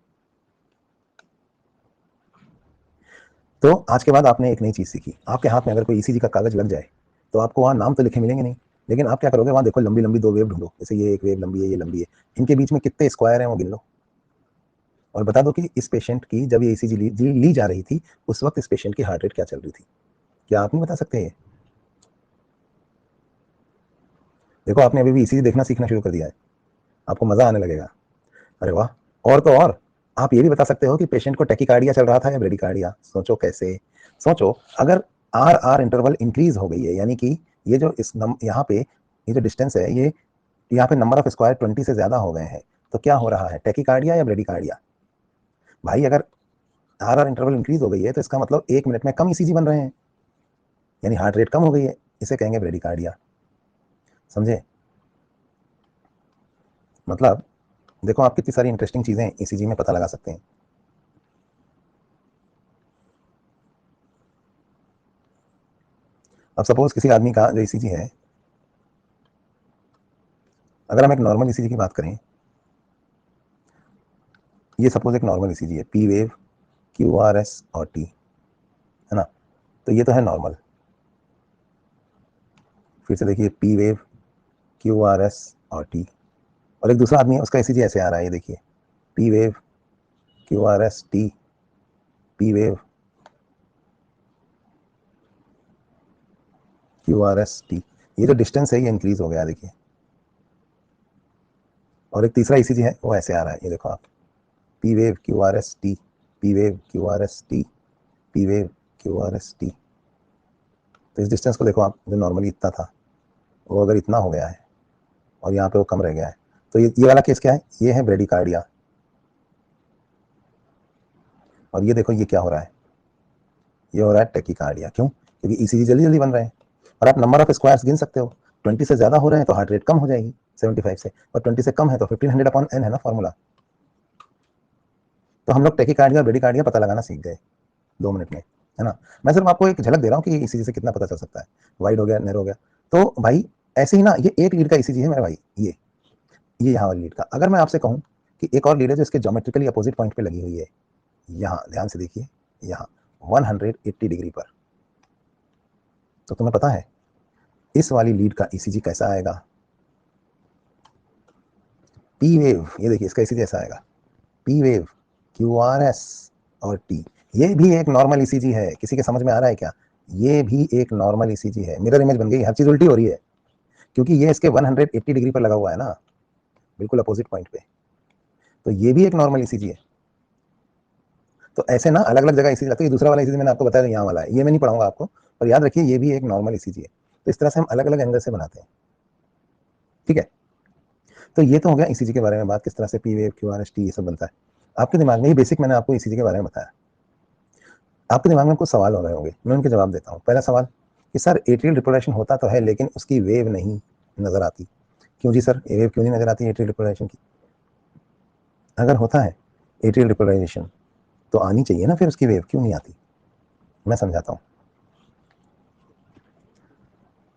तो आज के बाद आपने एक नई चीज सीखी। आपके हाथ में अगर कोई ईसीजी का कागज लग जाए तो आपको वहां नाम तो लिखे मिलेंगे नहीं, लेकिन आप क्या करोगे, वहां देखो लंबी लंबी दो वेव ढूंढो, जैसे ये एक वेव लंबी है, ये लंबी है, इनके बीच में कितने स्क्वायर हैं वो गिन लो और बता दो कि इस पेशेंट की जब ये ईसीजी ली जा रही थी उस वक्त इस पेशेंट की हार्ट रेट क्या चल रही थी। क्या आप नहीं बता सकते? ये देखो आपने अभी भी ईसीजी देखना सीखना शुरू कर दिया है, आपको मजा आने लगेगा। अरे वाह। और तो और आप ये भी बता सकते हो कि पेशेंट को टैकीकार्डिया चल रहा था या ब्रेडिकार्डिया। सोचो कैसे। सोचो अगर आर आर इंटरवल इंक्रीज हो गई है, यानी कि ये जो यहाँ पे ये जो डिस्टेंस है, ये यहाँ पे नंबर ऑफ स्क्वायर 20 से ज्यादा हो गए हैं, तो क्या हो रहा है, टैकीकार्डिया या ब्रेडिकार्डिया? भाई अगर आर आर इंटरवल इंक्रीज हो गई है तो इसका मतलब 1 मिनट में कम ईसीजी बन रहे हैं, यानी हार्ट रेट कम हो गई है, इसे कहेंगे ब्रेडिकार्डिया। समझे? मतलब देखो आप कितनी सारी इंटरेस्टिंग चीजें ईसीजी में पता लगा सकते हैं। अब सपोज किसी आदमी का जो ईसीजी है, अगर हम एक नॉर्मल ईसीजी की बात करें, ये सपोज एक नॉर्मल ईसीजी है, P wave, Q R S और टी, है ना। तो ये तो है नॉर्मल। फिर से देखिए, P wave, Q R S और टी। और एक दूसरा आदमी है, उसका ईसीजी ऐसे आ रहा है, ये देखिए, P wave, Q R S T, P wave, Q R S T. ये जो डिस्टेंस है ये इंक्रीज हो गया, देखिए। और एक तीसरा ईसीजी है वो ऐसे आ रहा है, ये देखो आप, P wave, Q R S T, P wave, Q R S T, P wave, Q R S T. तो इस डिस्टेंस को देखो आप, जो नॉर्मली इतना था वो अगर इतना हो गया है और यहाँ पे वो कम रह गया है, तो ये वाला केस क्या है, ये है ब्रेडिकार्डिया। और ये देखो ये क्या हो रहा है, ये हो रहा है टैकीकार्डिया। क्यों? क्योंकि ईसीजी जल्दी जल्दी बन रहे हैं। और आप नंबर ऑफ स्क्वायर्स गिन सकते हो, 20 से ज्यादा हो रहे हैं तो हार्ट रेट कम हो जाएगी 75 से, और 20 से कम है तो 1500/n है ना फॉर्मूला। तो हम लोग टैकीकार्डिया और ब्रेडिकार्डिया पता लगाना सीख गए 2 मिनट में, है ना। मैं सिर्फ आपको एक झलक दे रहा हूँ कि ईसीजी से कितना पता चल सकता है, वाइड हो गया, नैरो हो गया। तो भाई ऐसे ही ना, ये एक लीड का ईसीजी है मेरा भाई, ये यहाँ वाली लीड का। अगर मैं आपसे कहूँ कि एक और लीड है जो इसके ज्योमेट्रिकली अपोजिट पॉइंट पे लगी हुई है, यहाँ ध्यान से देखिए, यहाँ 180 डिग्री पर, तो तुम्हें पता है इस वाली लीड का ईसीजी कैसा आएगा? पी वेव, ये देखिए इसका ईसीजी ऐसा आएगा, P wave, Q R S और टी। ये भी एक नॉर्मल ईसीजी है, किसी के समझ में आ रहा है क्या? ये भी एक नॉर्मल ईसीजी है। मिरर इमेज बन गई, हर चीज उल्टी हो रही है, क्योंकि ये इसके 180 डिग्री पर लगा हुआ है ना, बिल्कुल अपोजिट पॉइंट पे। तो ये भी एक नॉर्मल ईसीजी है। तो ऐसे ना अलग अलग जगह ईसीजी लगता है। दूसरा वाला ईसीजी मैंने आपको बताया यहाँ वाला है, ये मैं नहीं पढ़ाऊंगा आपको, और याद रखिए ये भी एक नॉर्मल ईसीजी है। तो इस तरह से हम अलग अलग एंगल से बनाते हैं, ठीक है। तो ये तो हो गया ईसीजी के बारे में बात, किस तरह से P wave, Q R S T ये सब बनता है। आपके दिमाग में ही बेसिक मैंने आपको ईसीजी के बारे में बताया। आपके दिमाग में कुछ सवाल हो रहे होंगे, मैं उनके जवाब देता हूँ। पहला सवाल कि सर एट्रियल रिपोर्टेशन होता तो है लेकिन उसकी वेव नहीं नजर आती। क्यों जी सर, वेव क्यों नहीं नजर आती एट्रियल रिपोर्टेशन की? अगर होता है एट्रियल रिपोर्टेशन तो आनी चाहिए ना, फिर उसकी वेव क्यों नहीं आती? मैं समझाता हूँ।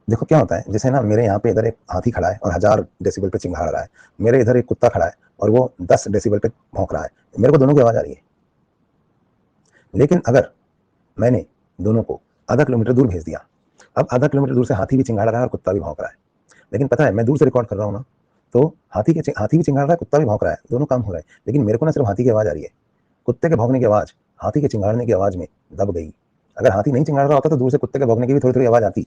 देखो क्या होता है, जैसे ना मेरे यहाँ पे इधर एक हाथी खड़ा है और 1000 डेसिबल पे चिंघाड़ रहा है, मेरे इधर एक कुत्ता खड़ा है और वो 10 डेसिबल पे भौंक रहा है, मेरे को दोनों की आवाज आ रही है। लेकिन अगर मैंने दोनों को आधा किलोमीटर दूर भेज दिया। अब आधा किलोमीटर दूर से हाथी भी चिंगाड़ रहा है और कुत्ता भी भौंक रहा है, लेकिन पता है मैं दूर से रिकॉर्ड कर रहा हूँ ना, तो हाथी भी चिंगाड़ रहा है, कुत्ता भी भौंक रहा है, दोनों काम हो रहे हैं, लेकिन मेरे को ना सिर्फ हाथी की आवाज़ आ रही है। कुत्ते के भौंकने की आवाज़ हाथी के चिंगाड़ने की आवाज़ में दब गई। अगर हाथी नहीं चिंगाड़ रहा होता तो दूर से कुत्ते के भौंकने की भी थोड़ी थोड़ी आवाज़ आती,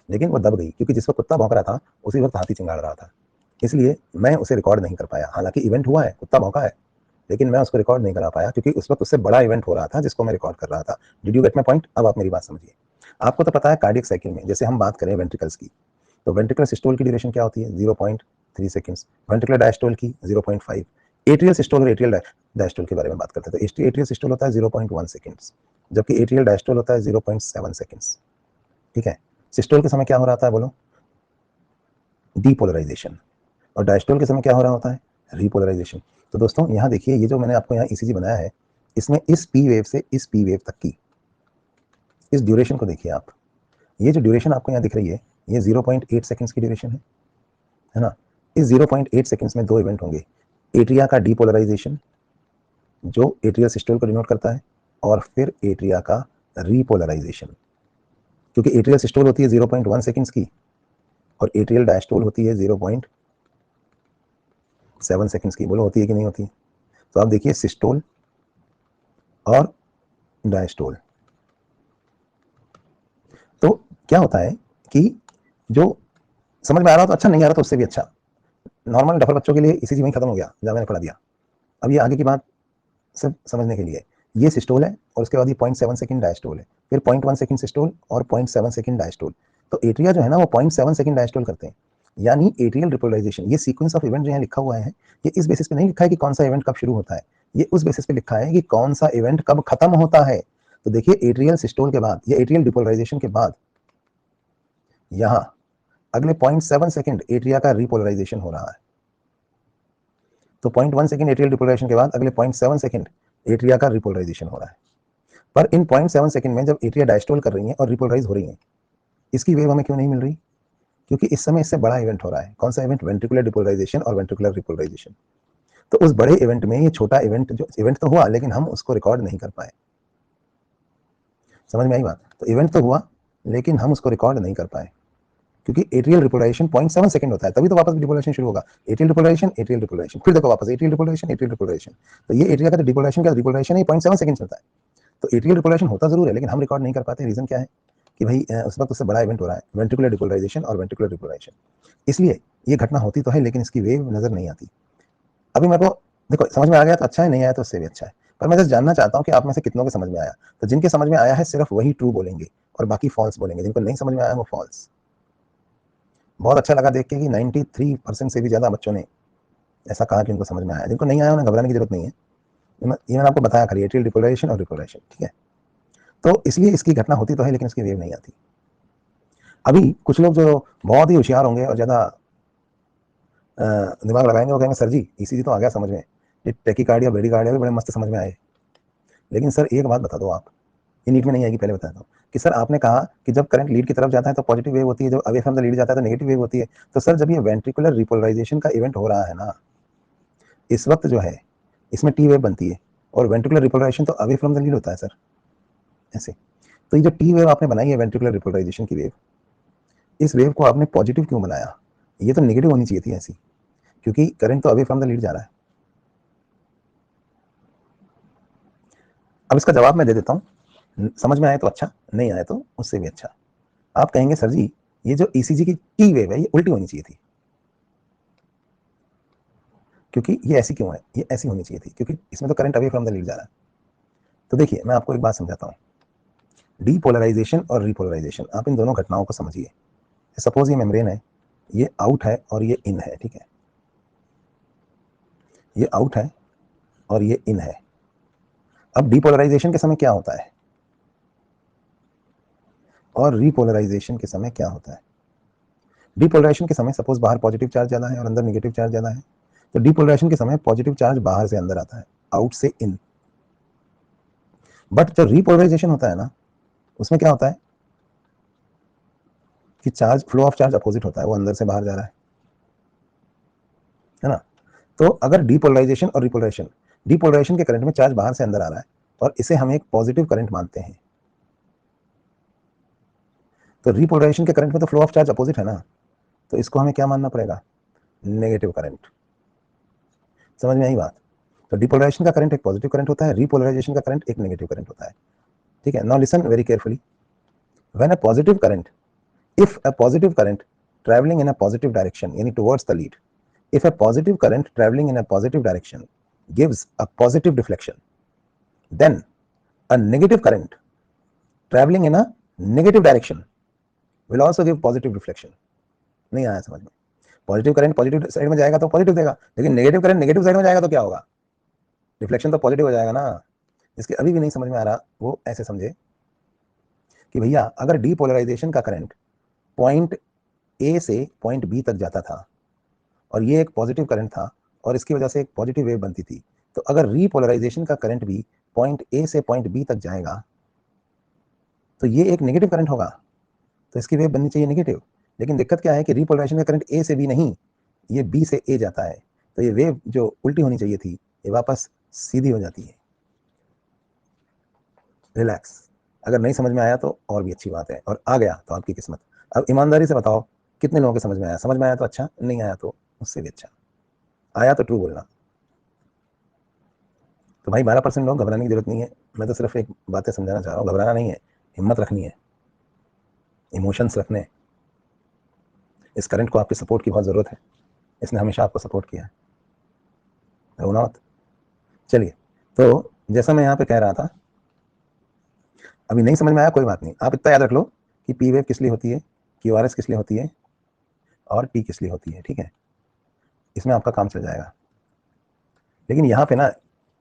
लेकिन वो दब गई क्योंकि जिस वक्त कुत्ता भौंक रहा था उसी वक्त हाथी चिंगाड़ रहा था, इसलिए मैं उसे रिकॉर्ड नहीं कर पाया। हालांकि इवेंट हुआ है, कुत्ता भौंका है, लेकिन मैं उसको रिकॉर्ड नहीं करा पाया क्योंकि उस वक्त उससे बड़ा इवेंट हो रहा था जिसको मैं रिकॉर्ड कर रहा था। Did you get my point? अब आप मेरी बात समझिए। आपको तो पता है कार्डियक साइकिल में जैसे हम बात करें वेंट्रिकल्स की, तो वेंट्रिकुलर सिस्टोल की ड्यूरेशन क्या होती है? 0.3 सेकंड्स। वेंट्रिकुलर डायस्टोल की 0.5। एट्रियल सिस्टोल और एट्रियल डायस्टोल के बारे में बात करते हैं, तो एट्रियल सिस्टोल होता है 0.1 सेकंड्स, जबकि एट्रियल डायस्टोल होता है 0.7 सेकंड्स। ठीक है, सिस्टोल के समय क्या हो रहा था बोलो? डीपोलराइजेशन। और डायस्टोल के समय क्या हो रहा होता है? रीपोलराइजेशन। तो दोस्तों यहाँ देखिए, ये जो मैंने आपको यहाँ ईसीजी बनाया है, इसमें इस पी वेव से इस पी वेव तक की इस ड्यूरेशन को देखिए आप। ये जो ड्यूरेशन आपको यहाँ दिख रही है, ये 0.8 सेकंड्स की ड्यूरेशन है ना। इस 0.8 सेकंड्स में दो इवेंट होंगे, एट्रिया का डीपोलराइजेशन जो एट्रियल सिस्टोल को डिनोट करता है, और फिर एट्रिया का रीपोलराइजेशन, क्योंकि एट्रियल सिस्टोल होती है 0.1 सेकंड्स की और एट्रियल डायस्टोल होती है 0.7 सेकंड्स की। बोलो होती है कि नहीं होती? तो आप देखिए सिस्टोल और डायस्टोल, तो क्या होता है कि जो समझ में आ रहा हो तो अच्छा, नहीं आ रहा तो उससे भी अच्छा। नॉर्मल डफर बच्चों के लिए इसी वहीं खत्म हो गया जहाँ मैंने पढ़ा दिया। अब ये आगे की बात सब समझने के लिए, ये सिस्टोल है और उसके बाद ये 0.7 सेकंड डायस्टोल है, फिर 0.1 सेकंड सिस्टोल और 0.7 सेकंड डायस्टोल। तो एट्रिया जो है ना वो 0.7 सेकंड डायस्टोल करते हैं, यानी एट्रियल रिपोलराइजेशन। ये सीक्वेंस ऑफ इवेंट जो यहाँ लिखा हुआ है, ये इस बेसिस पे नहीं लिखा है कि कौन सा इवेंट कब शुरू होता है, ये उस बेसिस पे लिखा है कि कौन सा इवेंट कब खत्म होता है। तो देखिए एट्रियल सिस्टोल के बाद, ये एट्रियल डिपोलराइजेशन के बाद यहाँ अगले 0.7 सेकंड एट्रिया का रिपोलराइजेशन हो रहा है। तो 0.1 सेकंड एट्रियल डिपोलराइजेशन के बाद अगले 0.7 सेकंड एट्रिया का रिपोलराइजेशन हो रहा है। पर इन 0.7 सेकंड में जब एट्रिया डायस्टोल कर रही है और रिपोलराइज हो रही है, इसकी वेव हमें क्यों नहीं मिल रही? क्योंकि इस समय इससे बड़ा इवेंट हो रहा है। कौन सा इवेंट? वेंट्रिकुलर डिपोलराइजेशन और वेंट्रिकुलर रिपोलराइजेशन। तो उस बड़े इवेंट में ये छोटा इवेंट, जो इवेंट तो हुआ लेकिन हम उसको रिकॉर्ड नहीं कर पाए। समझ में आई बात? तो इवेंट तो हुआ लेकिन हम उसको रिकॉर्ड नहीं कर पाए क्योंकि एट्रियल रिपोलराइजेशन 0.7 सेकंड होता है, तभी तो वापस डिपोलराइजेशन शुरू होगा। एट्रियल रिपोलराइजेशन, फिर देखो वापस एट्रियल रिपोलराइजेशन। तो ये एट्रिया का जो डिपोलराइजेशन है 0.7 सेकंड होता है। तो एट्रियल रिपोलराइजेशन होता जरूर है लेकिन हम रिकॉर्ड नहीं कर पाते। रीजन क्या है कि भाई उस वक्त उससे बड़ा इवेंट हो रहा है, वेंट्रिकुलर डिपोलराइजेशन और वेंट्रिकुलर रिपोलराइजेशन, इसलिए ये घटना होती तो है लेकिन इसकी वेव नजर नहीं आती। अभी मेरे को देखो समझ में आ गया तो अच्छा है, नहीं आया तो उससे भी अच्छा है, पर मैं जस्ट जानना चाहता हूँ कि आप में से कितनों को समझ में आया। तो जिनके समझ में आया है सिर्फ वही ट्रू बोलेंगे और बाकी फॉल्स बोलेंगे, जिनको नहीं समझ में आया वो फॉल्स। बहुत अच्छा लगा देख के कि 93% से भी ज्यादा बच्चों ने ऐसा कहा कि उनको समझ में आया। जिनको नहीं आया उन्हें घबराने की जरूरत नहीं है, ये मैंने आपको बताया खाली एट्रियल डिपोलराइजेशन और रिपोलराइजेशन, ठीक है। तो इसलिए इसकी घटना होती तो है लेकिन इसकी वेव नहीं आती। अभी कुछ लोग जो बहुत ही होशियार होंगे और ज्यादा दिमाग लगाएंगे वो कहेंगे सर जी ईसीजी तो आ गया समझ में, ये टैकीकार्डिया ब्रेडीकार्डिया भी बड़े मस्त समझ में आए। लेकिन सर एक बात बता दो आप, ये नीट में नहीं आएगी, पहले बता दो कि सर आपने कहा कि जब करंट लीड की तरफ जाता है तो पॉजिटिव वेव होती है, जब अवे फ्रॉम द लीड जाता है तो नेगेटिव वेव होती है। तो सर जब ये वेंट्रिकुलर रिपोलराइजेशन का इवेंट हो रहा है ना, इस वक्त जो है इसमें टी वेव बनती है और वेंट्रिकुलर रिपोलराइजेशन तो अवे फ्रॉम द लीड होता है सर, ऐसे। तो ये जो टी वेव आपने बनाई है वेंट्रिकुलर रिपोलराइजेशन की वेव, इस वेव को आपने पॉजिटिव क्यों बनाया? ये तो नेगेटिव होनी चाहिए थी ऐसी, क्योंकि करंट तो अवे फ्रॉम द लीड जा रहा है। अब इसका जवाब मैं दे देता हूँ, समझ में आए तो अच्छा, नहीं आए तो उससे भी अच्छा। आप कहेंगे सर जी ये जो ईसीजी की टी वेव है ये उल्टी होनी चाहिए थी, क्योंकि ये ऐसी क्यों है? ये ऐसी होनी चाहिए थी क्योंकि इसमें तो current away from the lead जा रहा है। तो देखिए मैं आपको एक बात समझाता हूँ, डीपोलराइजेशन और रिपोलराइजेशन, आप इन दोनों घटनाओं को समझिए। सपोज ये मेम्ब्रेन है, ये आउट है और ये इन है, ठीक है, ये आउट है और ये इन है। अब डीपोलराइजेशन के समय क्या होता है और रिपोलराइजेशन के समय क्या होता है? डीपोलराइजेशन के समय सपोज बाहर पॉजिटिव चार्ज ज्यादा है और अंदर नेगेटिव चार्ज ज्यादा है, तो डीपोलराइजेशन के समय पॉजिटिव चार्ज बाहर से अंदर आता है, आउट से इन। बट जो रिपोलराइजेशन होता है ना, उसमें क्या होता है कि charge, flow of charge opposite होता है, वो अंदर से बाहर जा रहा है ना। तो अगर डीपोलराइजेशन और रिपोलराइजेशन, डीपोलराइजेशन के करंट में चार्ज बाहर से अंदर आ रहा है और इसे हम एक पॉजिटिव करंट मानते हैं, तो रिपोलराइजेशन के करंट में तो फ्लो ऑफ चार्ज अपोजिट है ना, तो इसको हमें क्या मानना पड़ेगा, नेगेटिव करंट। समझ में आई बात। तो डिपोलराइजेशन का करंट एक पॉजिटिव करंट होता है, रिपोलराइजेशन का करंट एक नेगेटिव करंट होता है, ठीक है। Now listen very carefully, when a positive current, if a positive current traveling in a positive direction yani towards the lead, if a positive current traveling in a positive direction gives a positive deflection, then a negative current traveling in a negative direction will also give positive deflection। नहीं आया समझ में। Positive current positive side में जाएगा तो positive देगा, लेकिन negative current negative side में जाएगा तो क्या होगा, डिफ्लेक्शन तो पॉजिटिव हो जाएगा ना। इसके अभी भी नहीं समझ में आ रहा, वो ऐसे समझे कि भैया अगर डीपोलराइजेशन का करंट पॉइंट ए से पॉइंट बी तक जाता था और ये एक पॉजिटिव करंट था और इसकी वजह से एक पॉजिटिव वेव बनती थी, तो अगर रीपोलराइजेशन का करंट भी पॉइंट ए से पॉइंट बी तक जाएगा तो ये एक नेगेटिव करंट होगा, तो इसकी वेव बननी चाहिए नेगेटिव। लेकिन दिक्कत क्या है कि रीपोलराइजेशन का करंट ए से बी नहीं, ये बी से ए जाता है, तो ये वेव जो उल्टी होनी चाहिए थी ये वापस सीधी हो जाती है। रिलैक्स, अगर नहीं समझ में आया तो और भी अच्छी बात है, और आ गया तो आपकी किस्मत। अब ईमानदारी से बताओ कितने लोगों के समझ में आया, समझ में आया तो अच्छा, नहीं आया तो उससे भी अच्छा, आया तो ट्रू बोलना। तो भाई 12% लोग, घबराने की जरूरत नहीं है, मैं तो सिर्फ एक बातें समझाना चाह रहा हूँ, घबराना नहीं है, हिम्मत रखनी है, इमोशंस रखने। इस करंट को आपके सपोर्ट की बहुत जरूरत है, इसने हमेशा आपको सपोर्ट किया है, रोना मत। चलिए, तो जैसा मैं यहाँ पे कह रहा था, अभी नहीं समझ में आया कोई बात नहीं, आप इतना याद रख लो कि पी वेव किस लिए होती है, क्यू आर एस किस लिए होती है और टी किस लिए होती है, ठीक है, इसमें आपका काम चल जाएगा। लेकिन यहाँ पे ना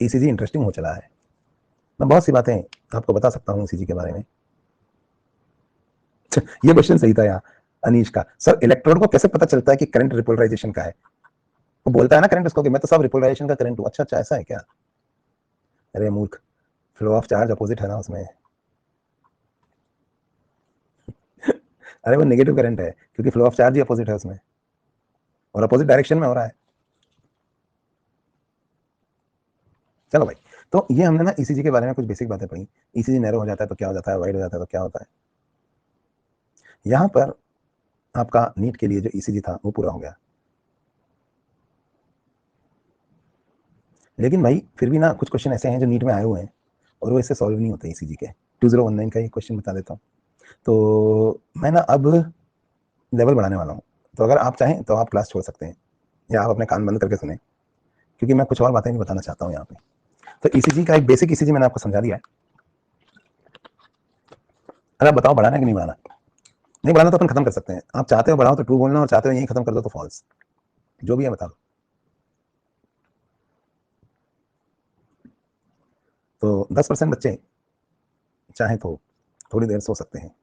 ईसीजी इंटरेस्टिंग हो चला है, मैं बहुत सी बातें आपको बता सकता हूँ ईसीजी के बारे में। ये क्वेश्चन सही था यार अनीश का, सर इलेक्ट्रोड को कैसे पता चलता है कि करंट रिपोलराइजेशन का है, वो बोलता है ना करंट उसको कि मैं तो सब रिपोलराइजेशन का करंट हूँ। अच्छा अच्छा ऐसा है क्या, अरे मूर्ख, फ्लो ऑफ चार्ज अपोजिट है ना उसमें। अरे वो नेगेटिव करंट है क्योंकि flow of charge he opposite है उसमें और अपोजिट डायरेक्शन में हो रहा है। चलो भाई, तो ये हमने ना ईसीजी के बारे में कुछ बेसिक बातें पढ़ी, ईसीजी नैरो हो जाता है तो क्या हो जाता है, वाइड हो जाता है तो क्या होता है। यहाँ पर आपका नीट के लिए जो ईसीजी था वो पूरा हो गया, लेकिन भाई फिर भी ना कुछ क्वेश्चन ऐसे हैं जो नीट में आए हुए हैं और वो इससे सॉल्व नहीं होते ईसीजी के। 2019 का एक क्वेश्चन बता देता हूँ, तो मैं ना अब लेवल बढ़ाने वाला हूँ, तो अगर आप चाहें तो आप क्लास छोड़ सकते हैं या आप अपने कान बंद करके सुने, क्योंकि मैं कुछ और बातें भी बताना चाहता हूँ यहाँ पे। तो ईसीजी का एक बेसिक ईसीजी मैंने आपको समझा दिया है। अगर आप बताओ बढ़ाना है कि नहीं बढ़ाना, नहीं बढ़ाना तो अपन खत्म कर सकते हैं, आप चाहते हो बढ़ाओ तो ट्रू बोलना और चाहते हो यही खत्म कर दो तो फॉल्स, जो भी है बता दो। तो 10% बच्चे चाहे तो थोड़ी देर सो सकते हैं।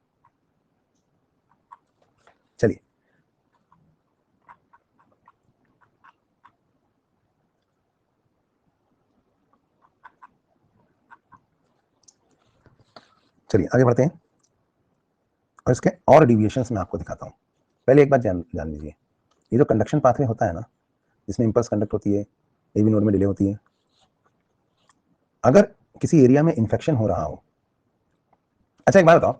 चलिए, चलिए आगे बढ़ते हैं और इसके और डिविएशंस मैं आपको दिखाता हूँ। पहले एक बात जान लीजिए, ये जो कंडक्शन पाथवे होता है ना, जिसमें इंपल्स कंडक्ट होती है, एबी नोड में डिले होती है, अगर किसी एरिया में इन्फेक्शन हो रहा हो। अच्छा एक बात बताओ,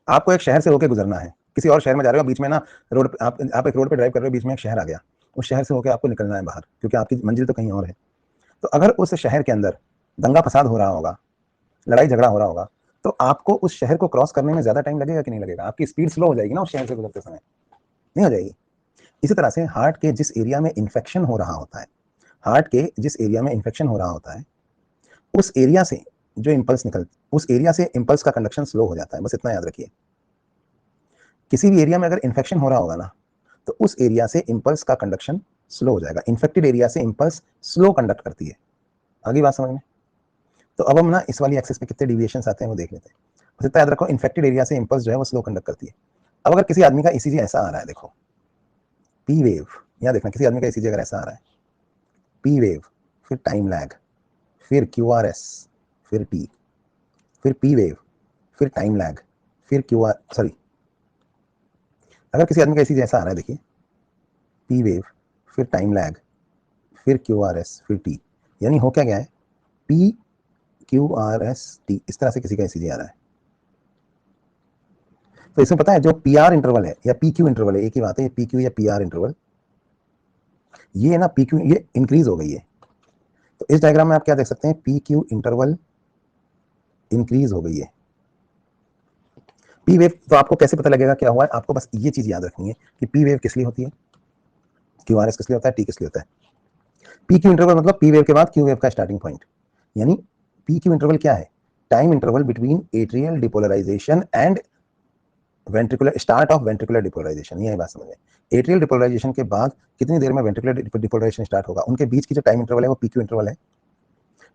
आपको एक शहर से होकर गुजरना है, किसी और शहर में जा रहे हो, बीच में ना रोड आप एक रोड पे ड्राइव कर रहे हो, बीच में एक शहर आ गया, उस शहर से होकर आपको निकलना है बाहर क्योंकि आपकी मंजिल तो कहीं और है। तो अगर उस शहर के अंदर दंगा फसाद हो रहा होगा, लड़ाई झगड़ा हो रहा होगा, तो आपको उस शहर को क्रॉस करने में ज्यादा टाइम लगेगा कि नहीं लगेगा, आपकी स्पीड स्लो हो जाएगी ना उस शहर से गुजरते समय, नहीं हो जाएगी। इसी तरह से हार्ट के जिस एरिया में इन्फेक्शन हो रहा होता है, हार्ट के जिस एरिया में इन्फेक्शन हो रहा होता है, उस एरिया से जो इंपल्स निकल, उस एरिया से इंपल्स का कंडक्शन स्लो हो जाता है, बस इतना याद रखिए। किसी भी एरिया में अगर इन्फेक्शन हो रहा होगा ना, तो उस एरिया से इंपल्स का कंडक्शन स्लो हो जाएगा, इन्फेक्टेड एरिया से इंपल्स स्लो कंडक्ट करती है। आगे बात समझ में। तो अब हम ना इस वाली एक्सिस पे कितने डिविएशंस आते हैं वो देख लेते हैं। बस इतना याद रखो, इन्फेक्टेड एरिया से इंपल्स जो है वो स्लो कंडक्ट करती है। अब अगर किसी आदमी का ईसीजी ऐसा आ रहा है, देखो पी वेव, यहाँ देखना, किसी आदमी का ईसीजी अगर ऐसा आ रहा है, पी वेव, फिर टाइम लैग, फिर क्यू आर एस, फिर टी, फिर पी वेव, फिर टाइम लैग, फिर क्यू आर, सॉरी, अगर किसी आदमी का ईसीजी ऐसा आ रहा है, देखिए पी वेव, फिर टाइम लैग, फिर क्यू आर एस, फिर टी, यानी हो क्या गया है, P Q R S T, इस तरह से किसी का ईसीजी आ रहा है। तो इसमें पता है जो पी आर इंटरवल है या पी क्यू इंटरवल है, एक ही बात है, पी क्यू या पी आर इंटरवल, ये ना पी क्यू ये इंक्रीज हो गई है। तो इस डायग्राम में आप क्या देख सकते हैं, पी क्यू इंटरवल इंक्रीज हो गई है। पी वेव तो आपको कैसे पता लगेगा क्या हुआ है, आपको बस ये चीज याद रखनी है कि पी वेव किस लिए होती है, क्यू आर एस किस लिए होता है, टी किस लिए होता है। पी क्यू इंटरवल मतलब पी वेव के बाद क्यू वेव का स्टार्टिंग पॉइंट, यानी पी क्यू इंटरवल क्या है, time interval between atrial depolarization and ventricular start of ventricular depolarization. ये बात समझ लें, एट्रियल डिपोलराइजेशन के बाद कितनी देर में वेंट्रिकुलर डिपोलराइजेशन स्टार्ट होगा, उनके बीच की जो टाइम इंटरवल है वो पीक्यू इंटरवल है।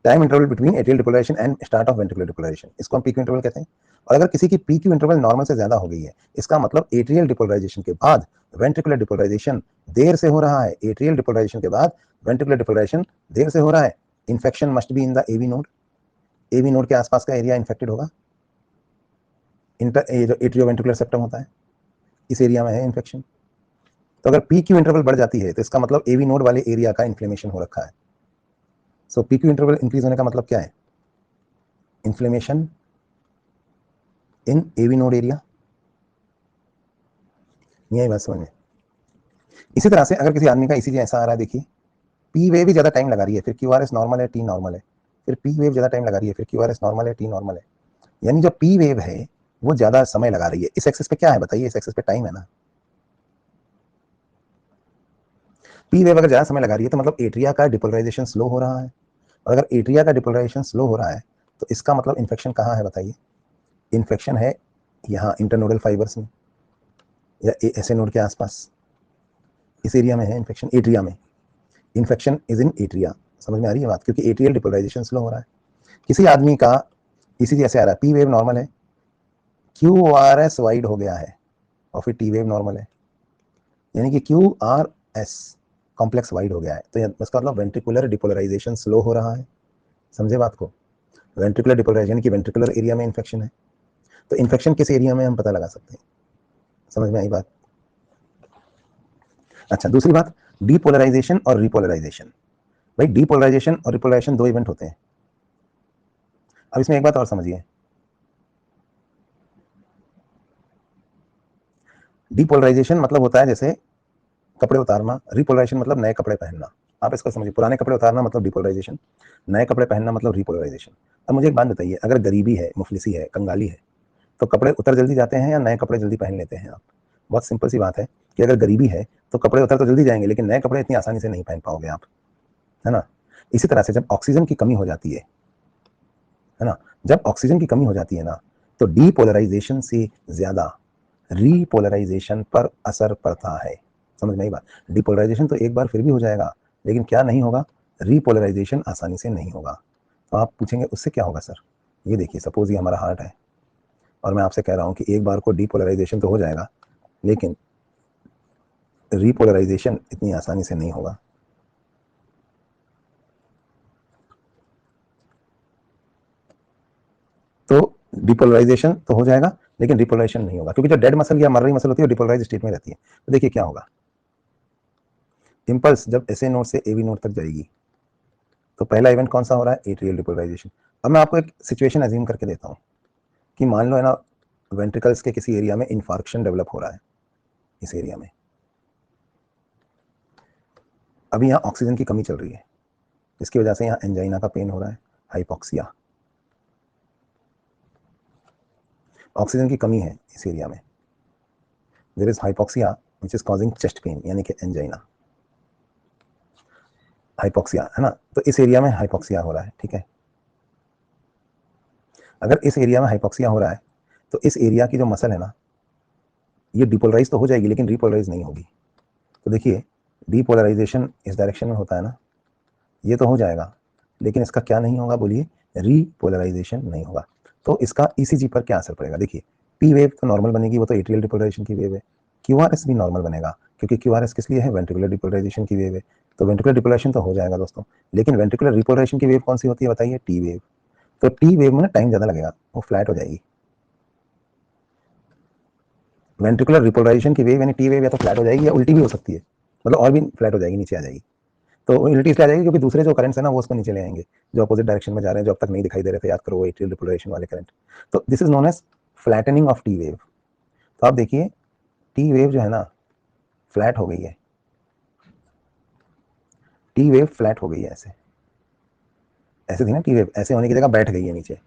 Time interval between atrial depolarization and start of ventricular depolarization, इसको हम पीक्यू इंटरवल कहते हैं। और अगर किसी की पीक्यू इंटरवल नॉर्मल से ज्यादा हो गई है, इसका मतलब एट्रियल डिपोलराइजेशन के बाद वेंट्रिकुलर डिपोलराइजेशन देर से हो रहा है, एट्रियल डिपोलराइजेशन के बाद वेंट्रिकुलर डिपोलराइजेशन देर से हो रहा है। Infection must be in the AV node, AV node के आसपास का एरिया इन्फेक्टेड होगा। जो एट्रियोवेंट्रिकुलर सेप्टम होता है इस एरिया में है इन्फेक्शन। तो अगर पी क्यू इंटरवल बढ़ जाती है तो इसका मतलब एवी नोड वाले एरिया का इन्फ्लेमेशन हो रखा है। So P Q interval increase होने का मतलब क्या है, inflammation in AV node area, यही बात समझ में। इसी तरह से अगर किसी आदमी का ईसीजी ऐसा आ रहा है, देखिए पी वेव भी ज्यादा टाइम लगा रही है, फिर क्यू आर एस नॉर्मल है, टी नॉर्मल है, फिर पी वेव ज्यादा टाइम लगा रही है, फिर क्यू आर एस नॉर्मल है, टी नॉर्मल है, यानी जो पी वेव है वो ज्यादा समय लगा रही है। इस एक्सिस पे क्या है बताइए, इस एक्सिस पे टाइम है ना। पी वेव अगर ज्यादा समय लगा रही है तो मतलब एट्रिया का डिपोलराइजेशन स्लो हो रहा है, और अगर एट्रिया का डिपोलराइजेशन स्लो हो रहा है तो इसका मतलब इन्फेक्शन कहाँ है बताइए, इन्फेक्शन है यहाँ इंटरनोडल फाइबर्स में या एस नोड के आसपास, इस एरिया में है इन्फेक्शन, एट्रिया में। इन्फेक्शन इज इन एट्रिया, समझ में आ रही है बात, क्योंकि एट्रियल डिपोलराइजेशन स्लो हो रहा है। किसी आदमी का इसी जैसे आ रहा है, पी वेव नॉर्मल है, क्यू आर एस वाइड हो गया है, और फिर टी वेव नॉर्मल है, यानी कि Q R S complex wide हो गया है, तो इसका मतलब वेंट्रिकुलर डिपोलराइजेशन स्लो हो रहा है। समझे बात को, वेंट्रिकुलर डिपोलराइजेशन यानी कि वेंट्रिकुलर एरिया में इन्फेक्शन है, तो इन्फेक्शन किस एरिया में हम पता लगा सकते हैं, समझ में आई बात। अच्छा, दूसरी बात, डीपोलराइजेशन और रिपोलराइजेशन। भाई डीपोलराइजेशन और रिपोलराइजेशन दो इवेंट होते हैं। अब इसमें एक बात और समझिए, डीपोलराइजेशन मतलब होता है जैसे कपड़े उतारना, रिपोलराइजेशन मतलब नए कपड़े पहनना। आप इसको समझिए, पुराने कपड़े उतारना मतलब डिपोलराइजेशन, नए कपड़े पहनना मतलब रिपोलराइजेशन। अब मुझे एक बात बताइए, अगर गरीबी है, मुफलिसी है, कंगाली है, तो कपड़े उतर जल्दी जाते हैं या नए कपड़े जल्दी पहन लेते हैं आप। बहुत सिंपल सी बात है कि अगर गरीबी है तो कपड़े उतर तो जल्दी जाएंगे, लेकिन नए कपड़े इतनी आसानी से नहीं पहन पाओगे आप, है ना। इसी तरह से जब ऑक्सीजन की कमी हो जाती है ना, जब ऑक्सीजन की कमी हो जाती है ना, तो डीपोलराइजेशन से ज्यादा रीपोलराइजेशन पर असर पड़ता है। समझ में आई बात, डीपोलराइजेशन तो एक बार फिर भी हो जाएगा, लेकिन क्या नहीं होगा, रीपोलराइजेशन आसानी से नहीं होगा। तो आप पूछेंगे उससे क्या होगा सर, ये देखिए सपोज ये हमारा हार्ट है, और मैं आपसे कह रहा हूं कि एक बार को डीपोलराइजेशन तो हो जाएगा, लेकिन रीपोलराइजेशन इतनी आसानी से नहीं होगा। तो डिपोलराइजेशन तो हो जाएगा, लेकिन रिपोलराइजेशन नहीं होगा, क्योंकि जो डेड मसल या मर रही मसल होती है वो डिपोलराइज स्टेट में रहती है। तो देखिए क्या होगा, इंपल्स जब एसए नोड से एवी नोड तक जाएगी तो पहला इवेंट कौन सा हो रहा है, एट्रियल डिपोलराइजेशन। अब मैं आपको एक सिचुएशन अज्यूम करके देता हूं कि मान लो है ना, वेंट्रिकल्स के किसी एरिया में इंफार्क्शन डेवलप हो रहा है, इस एरिया में अभी यहाँ ऑक्सीजन की कमी चल रही है, इसकी वजह से यहाँ एंजाइना का पेन हो रहा है, हाइपोक्सिया, ऑक्सीजन की कमी है इस एरिया में, there is hypoxia which is causing chest pain यानी कि एंजाइना, हाइपोक्सिया है ना। तो इस एरिया में हाइपोक्सिया हो रहा है, ठीक है। अगर इस एरिया में हाइपोक्सिया हो रहा है तो इस एरिया की जो मसल है ना, ये डिपोलराइज तो हो जाएगी लेकिन रिपोलराइज नहीं होगी। तो देखिए डीपोलराइजेशन इस डायरेक्शन में होता है ना, ये तो हो जाएगा, लेकिन इसका क्या नहीं होगा बोलिए, रीपोलराइजेशन नहीं होगा। तो इसका ईसीजी पर क्या असर पड़ेगा, देखिए पी वेव तो नॉर्मल बनेगी, वो तो एट्रियल डिपोलराइजेशन की वेव है। क्यूआरएस भी नॉर्मल बनेगा, क्योंकि क्यूआरएस किस लिए है, वेंट्रिकुलर डिपोलराइजेशन की वेव है। तो वेंट्रिकुलर डिपोलराइजेशन तो हो जाएगा दोस्तों, लेकिन वेंट्रिकुलर रिपोलराइजेशन की वेव कौन सी होती है बताइए, टी वेव। तो टी वेव में टाइम ज्यादा लगेगा, वो फ्लैट हो जाएगी। वेंट्रिकुलर रिपोलराइजेशन की वेव यानी टी वेव या तो फ्लैट हो जाएगी या उल्टी भी हो सकती है, मतलब और भी फ्लैट हो जाएगी, नीचे आ जाएगी। तो उल्टी इसलिए आ जाएगी क्योंकि दूसरे जो करंट्स है ना वो उसको नीचे ले आएंगे, जो अपोजिट डायरेक्शन में जा रहे हैं, जो अब तक नहीं दिखाई दे रहे थे, याद करो वो एट्रियल डिपोलराइजेशन वाले करंट। तो this is known as flattening of T wave. तो आप देखिए टी वेव जो है ना फ्लैट हो गई है, टी वेव फ्लैट हो गई है, ऐसे ऐसे थी ना टी वेव, ऐसे होने की जगह बैठ गई है नीचे।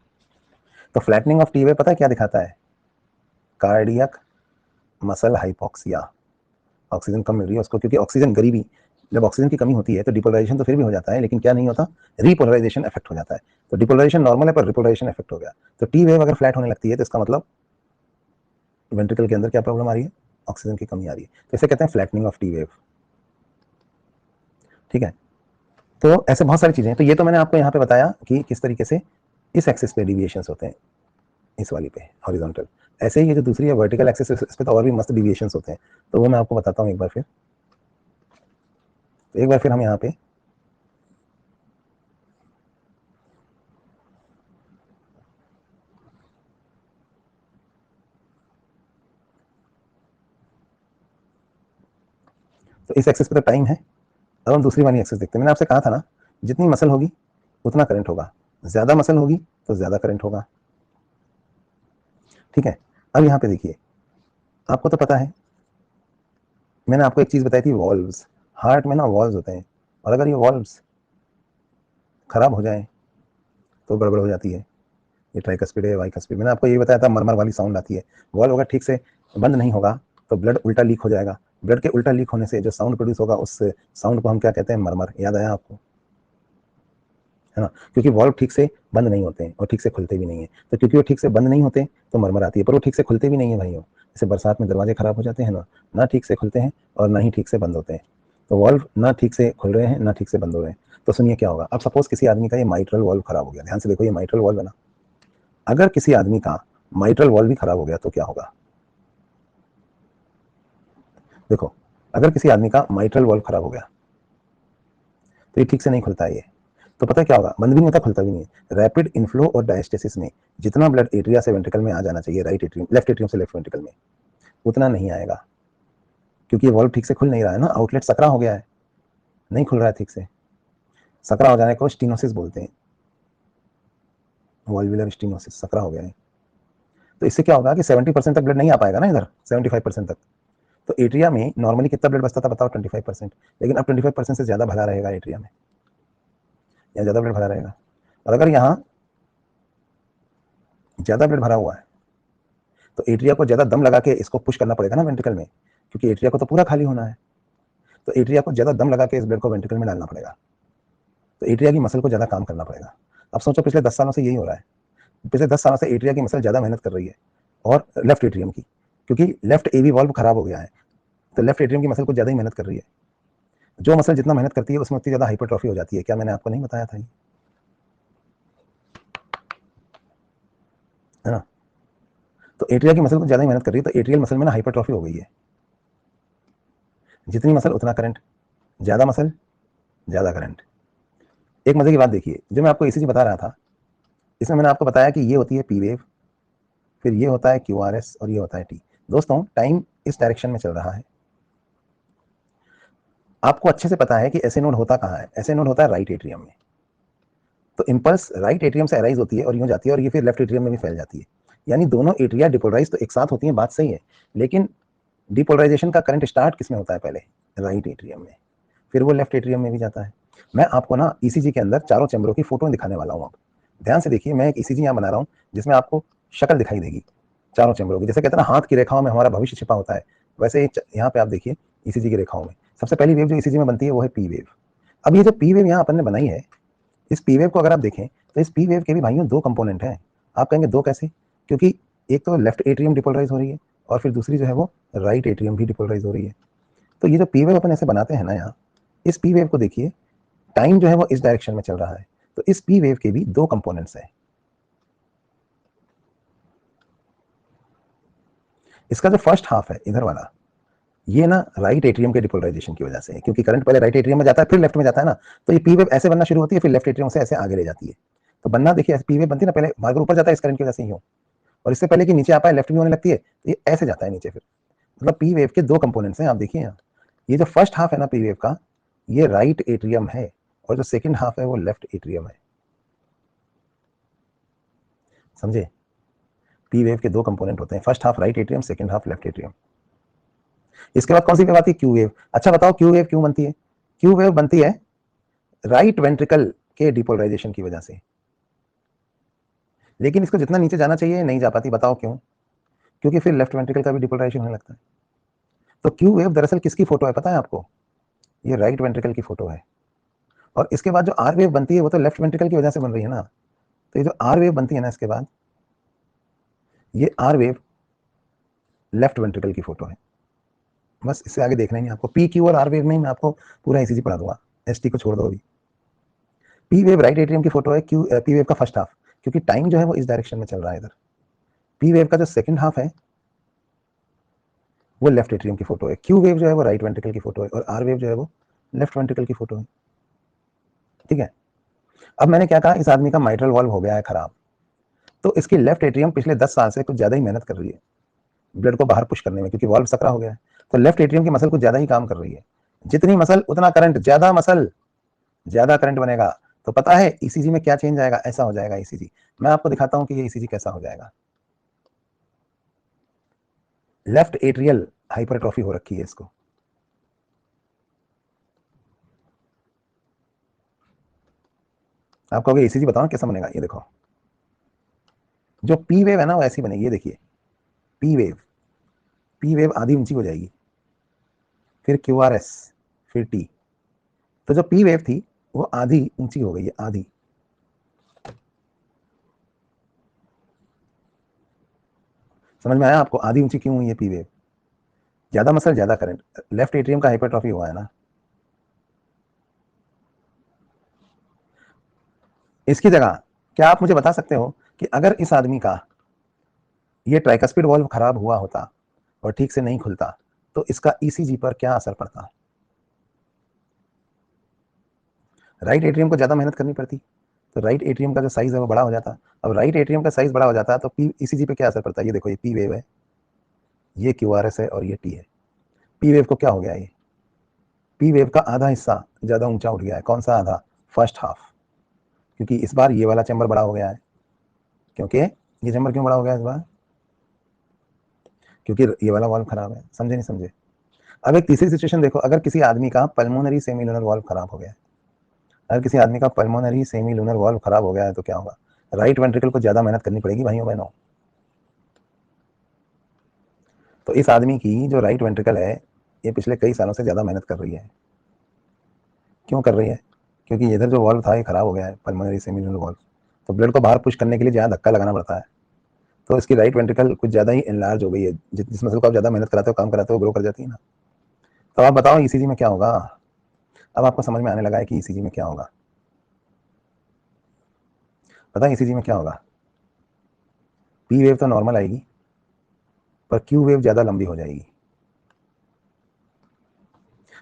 तो फ्लैटनिंग ऑफ टी वेव पता है क्या दिखाता है? कार्डियक मसल हाइपोक्सिया, ऑक्सीजन कम मिल रही है उसको, क्योंकि ऑक्सीजन गरीबी, जब ऑक्सीजन की कमी होती है तो डिपोलराइजेशन तो फिर भी हो जाता है, लेकिन क्या नहीं होता, रिपोलराइजेशन इफेक्ट हो जाता है। तो डिपोलराइजेशन नॉर्मल है पर रिपोलराइजेशन इफेक्ट हो गया। तो टी वेव अगर फ्लैट होने लगती है तो इसका मतलब वेंट्रिकल के अंदर क्या प्रॉब्लम आ रही है, ऑक्सीजन की कमी आ रही है। तो इसे कहते हैं फ्लैटनिंग ऑफ टी वेव। ठीक है, तो ऐसे बहुत सारी चीजें हैं। तो ये तो मैंने आपको यहाँ पे बताया कि किस तरीके से इस एक्सिस पे डिविएशंस होते हैं, इस वाली पे हॉरिजॉन्टल। ऐसे ही ये जो दूसरी है वर्टिकल एक्सिस, इस पे तो और भी मस्त डिविएशंस होते हैं, तो वो मैं आपको बताता हूँ एक बार फिर। तो एक बार फिर हम यहाँ पे तो इस एक्सिस पे तो टाइम है। अब हम दूसरी वाली एक्सिस देखते हैं। मैंने आपसे कहा था ना, जितनी मसल होगी उतना करंट होगा, ज्यादा मसल होगी तो ज्यादा करंट होगा। ठीक है, अब यहाँ पे देखिए, आपको तो पता है, मैंने आपको एक चीज बताई थी, वॉल्व्स। हार्ट में ना वॉल्व्स होते हैं, और अगर ये वॉल्व्स खराब हो जाए तो गड़बड़ हो जाती है। ये ट्राइकस्पिड है, बाइकस्पिड, मैंने आपको ये बताया था, मरमर वाली साउंड आती है। वॉल्व अगर ठीक से बंद नहीं होगा तो ब्लड उल्टा लीक हो जाएगा। ब्लड के उल्टा लीक होने से जो साउंड प्रोड्यूस होगा, उस साउंड को हम क्या कहते हैं, मरमर। याद आया आपको, है ना? क्योंकि वॉल्व ठीक से बंद नहीं होते हैं और ठीक से खुलते भी नहीं है। तो क्योंकि वो ठीक से बंद नहीं होते तो मरमर आती है, पर वो ठीक से खुलते भी नहीं है भाइयों। जैसे बरसात में दरवाजे खराब हो जाते हैं ना ठीक से खुलते हैं और ना ही ठीक से बंद होते हैं। तो वॉल्व ना ठीक से खुल रहे हैं ना ठीक से बंद हो रहे हैं। तो सुनिए क्या होगा। अब सपोज किसी आदमी का ये माइट्रल वॉल्व खराब हो गया, ध्यान से देखो, ये माइट्रल वॉल्व है ना, अगर किसी आदमी का माइट्रल वॉल्व भी खराब हो गया तो क्या होगा? देखो, अगर किसी आदमी का माइट्रल वॉल्व खराब हो गया तो ये ठीक से नहीं खुलता है ये, तो पता है क्या होगा, बंद भी नहीं होता, खुलता भी नहीं है। रैपिड इनफ्लो और डायस्टेसिस में जितना ब्लड एट्रिया से वेंट्रिकल में आ जाना चाहिए, राइट एट्रियम, लेफ्ट एट्रियम से लेफ्ट वेंट्रिकल में, उतना नहीं आएगा, क्योंकि ये वॉल्व ठीक से खुल नहीं रहा है ना, आउटलेट सकरा हो गया है, नहीं खुल रहा है ठीक से। सकरा हो जाने को स्टीनोसिस बोलते हैं, वॉल्वुलर स्टीनोसिस, सकरा हो गया है। तो इससे क्या होगा कि 70% तक ब्लड नहीं आ पाएगा ना इधर, 75% तक। तो एट्रिया में नॉर्मली कितना ब्लड बचता था बताओ, 25%, लेकिन अब 25% से ज्यादा भरा रहेगा एट्रिया में, या ज्यादा ब्लड भरा रहेगा। और अगर यहाँ ज्यादा ब्लड भरा हुआ है तो एट्रिया को ज्यादा दम लगा के इसको पुश करना पड़ेगा ना वेंट्रिकल में, क्योंकि एट्रिया को तो पूरा खाली होना है। तो एट्रिया को ज्यादा दम लगा के इस ब्लड को वेंट्रिकल में डालना पड़ेगा, तो एट्रिया की मसल को ज्यादा काम करना पड़ेगा। अब सोचो पिछले 10 सालों से यही हो रहा है, पिछले 10 सालों से एट्रिया की मसल ज्यादा मेहनत कर रही है, और लेफ्ट एट्रियम की, क्योंकि लेफ्ट एवी वॉल्व खराब हो गया है, तो लेफ्ट एट्रियम की मसल को ज्यादा ही मेहनत कर रही है। जो मसल जितना मेहनत करती है उसमें उतनी ज्यादा हाइपरट्रॉफी हो जाती है। क्या मैंने आपको नहीं बताया था ये, है ना? तो एट्रिया की मसल को ज्यादा ही मेहनत कर रही है, तो एट्रियल मसल में ना हाइपरट्रॉफी हो गई है। जितनी मसल उतना करंट, ज्यादा मसल ज्यादा करंट। एक मजे की बात देखिए, जो मैं आपको ईसीजी बता रहा था, इसमें मैंने आपको बताया कि ये होती है पी वेव, फिर ये होता है क्यू आर एस, और ये होता है टी। दोस्तों टाइम इस डायरेक्शन में चल रहा है। आपको अच्छे से पता है कि ऐसे नोड होता कहाँ है, ऐसे नोड होता है राइट एट्रियम में। तो इंपल्स राइट एट्रियम से अराइज होती है और यूं जाती है, और ये फिर लेफ्ट एट्रियम में भी फैल जाती है। यानी दोनों एट्रिया डिपोलराइज तो एक साथ होती है, बात सही है, लेकिन डिपोलराइजेशन का करंट स्टार्ट किसमें होता है पहले, राइट एट्रियम में, फिर वो लेफ्ट एट्रियम में भी जाता है। मैं आपको ना ईसीजी के अंदर चारों चैम्बरों की फोटो दिखाने वाला हूँ। आप ध्यान से देखिए, मैं एक ईसीजी यहाँ बना रहा हूँ जिसमें आपको शक्ल दिखाई देगी चारों चैम्बरों की। जैसे कहते हैं ना हाथ की रेखाओं में हमारा भविष्य छिपा होता है, वैसे यहाँ पे आप देखिए ईसीजी की रेखाओं में सबसे पहली वेव जो ईसीजी में बनती है वो है पी वेव। अब ये जो पी वेव यहाँ अपन ने बनाई है, इस पी वेव को अगर आप देखें तो इस पी वेव के भी भाइयों दो कंपोनेंट हैं। आप कहेंगे दो कैसे? क्योंकि एक तो लेफ्ट एट्रियम डिपोलराइज हो रही है, और फिर दूसरी जो है वो राइट एट्रियम भी डिपोलराइज हो रही है। तो ये जो पी वेव अपन ऐसे बनाते हैं ना यहाँ, इस पी वेव को देखिए, टाइम जो है वो इस डायरेक्शन में चल रहा है, तो इस पी वेव के भी दो कंपोनेंट्स हैं। इसका जो फर्स्ट हाफ है इधर वाला, ये ना राइट एट्रियम के डिपोलराइजेशन की वजह से है, क्योंकि करंट पहले राइट एट्रियम में जाता है फिर लेफ्ट में जाता है ना, तो ये पी वेव ऐसे बनना शुरू होती है, फिर लेफ्ट एट्रियम से ऐसे आगे ले जाती है। तो बनना देखिए, पी वेव बनती है ना, पहले मार्गर ऊपर जाता है इस करंट की वजह से ही हो, और इससे पहले कि नीचे आ पाए लेफ्ट भी होने लगती है, तो ये ऐसे जाता है नीचे। फिर मतलब पी वेव के दो कंपोनेंट्स हैं, आप देखिए यहाँ, ये जो फर्स्ट हाफ है ना पी वेव का, ये राइट एट्रियम है, और जो सेकंड हाफ है वो लेफ्ट एट्रियम है। समझे? पी वेव के दो कंपोनेंट होते हैं, first half right atrium, second half left atrium. इसके बाद कौन सी वेव आती है? Q wave. अच्छा बताओ क्यू वेव क्यों बनती है? क्यू वेव बनती है राइट वेंट्रिकल के डिपोलराइजेशन की वजह से, लेकिन इसको जितना नीचे जाना चाहिए नहीं जा पाती। बताओ क्यों? क्योंकि फिर लेफ्ट वेंट्रिकल का भी डिपोलराइजेशन होने लगता है। तो क्यू वेव दरअसल किसकी फोटो है पता है आपको? ये राइट वेंट्रिकल की फोटो है। और इसके बाद जो आर वेव बनती है वो तो लेफ्ट वेंट्रिकल की वजह से बन रही है ना। तो ये जो आर वेव बनती है ना, इसके बाद ये आर वेव लेफ्ट वेंट्रिकल की फोटो है। बस इससे आगे देखना ही नहीं आपको। पी क्यू और आर वेव में ही मैं आपको पूरा ईसीजी पढ़ा दूंगा, एसटी को छोड़ दो अभी। पी वेव राइट एट्रियम की फोटो है, क्यू पी वेव का फर्स्ट हाफ, क्योंकि टाइम जो है वो इस डायरेक्शन में चल रहा है इधर। पी वेव का जो सेकंड हाफ है वो लेफ्ट एट्रियम की फोटो है। क्यू वेव जो है वो राइट वेंट्रिकल की फोटो है, और आर वेव जो है वो लेफ्ट वेंट्रिकल की फोटो है। ठीक है। अब मैंने क्या कहा, इस आदमी का माइट्रल वॉल्व हो गया है खराब, तो इसकी लेफ्ट एट्रियम पिछले 10 साल से कुछ ज्यादा ही मेहनत कर रही है ब्लड को बाहर पुश करने में, क्योंकि वॉल्व सकरा हो गया है। तो लेफ्ट एट्रियम की मसल कुछ ज्यादा ही काम कर रही है। जितनी मसल उतना करंट, ज्यादा मसल ज्यादा करंट बनेगा। तो पता है ईसीजी में क्या चेंज आएगा? ऐसा हो जाएगा ईसीजी। मैं आपको दिखाता हूं कि ये ईसीजी कैसा हो जाएगा। लेफ्ट एट्रियल हाइपरट्रॉफी हो रखी है इसको। आप कहोगे ईसीजी बताओ कैसा बनेगा? ये देखो, जो पी वेव है ना वो ऐसी बनेगी। ये देखिए, पी वेव, पी वेव आधी ऊंची हो जाएगी, फिर क्यू आर एस, फिर टी। तो जो पी वेव थी वो आधी ऊंची हो गई है, आधी। समझ में आया आपको? आधी ऊंची क्यों हुई है पी वेव? ज्यादा मसल ज्यादा करंट, लेफ्ट एट्रियम का हाइपरट्रॉफी हुआ है ना। इसकी जगह क्या आप मुझे बता सकते हो कि अगर इस आदमी का ये ट्राइकस्पिड वॉल्व खराब हुआ होता और ठीक से नहीं खुलता तो इसका ईसीजी पर क्या असर पड़ता? राइट एट्रियम को ज्यादा मेहनत करनी पड़ती, तो राइट एट्रियम का जो साइज है वो बड़ा हो जाता। अब राइट एट्रियम का साइज बड़ा हो जाता है तो पी ईसीजी पे क्या असर पड़ता है? ये देखो, ये पी वेव है, ये क्यू आर एस है, और ये टी है। पी वेव को क्या हो गया? ये पी वेव का आधा हिस्सा ज्यादा ऊंचा उठ गया है। कौन सा आधा? First half. क्योंकि इस बार ये वाला चैम्बर बड़ा हो गया है। क्योंकि ये चैम्बर क्यों बड़ा हो गया इस बार? क्योंकि ये वाला वॉल्व खराब है। समझे नहीं समझे? अब एक तीसरी सिचुएशन देखो, अगर किसी आदमी का पल्मोनरी सेमीलुनर वॉल्व खराब हो गया है, अगर किसी आदमी का पल्मोनरी सेमीलुनर वॉल्व खराब हो गया है तो क्या होगा? राइट वेंट्रिकल को ज्यादा मेहनत करनी पड़ेगी भाइयों बहनों। तो इस आदमी की जो राइट वेंट्रिकल है ये पिछले कई सालों से ज्यादा मेहनत कर रही है। क्यों कर रही है? क्योंकि इधर जो वॉल्व था ये खराब हो गया है, पल्मोनरी सेमीलुनर वॉल्व। तो ब्लड को बाहर पुश करने के लिए ज्यादा धक्का लगाना पड़ता है। तो इसकी राइट वेंट्रिकल कुछ ज्यादा ही एनलार्ज हो गई है। जिस मसल को आप ज्यादा मेहनत कराते हो, काम कराते हो, ग्रो कर जाती है ना। तो आप बताओ ईसीजी में क्या होगा? अब आपको समझ में आने लगा है कि ईसीजी में क्या होगा। पता है ईसीजी में क्या होगा? पी वेव तो नॉर्मल आएगी, पर क्यू वेव ज्यादा लंबी हो जाएगी।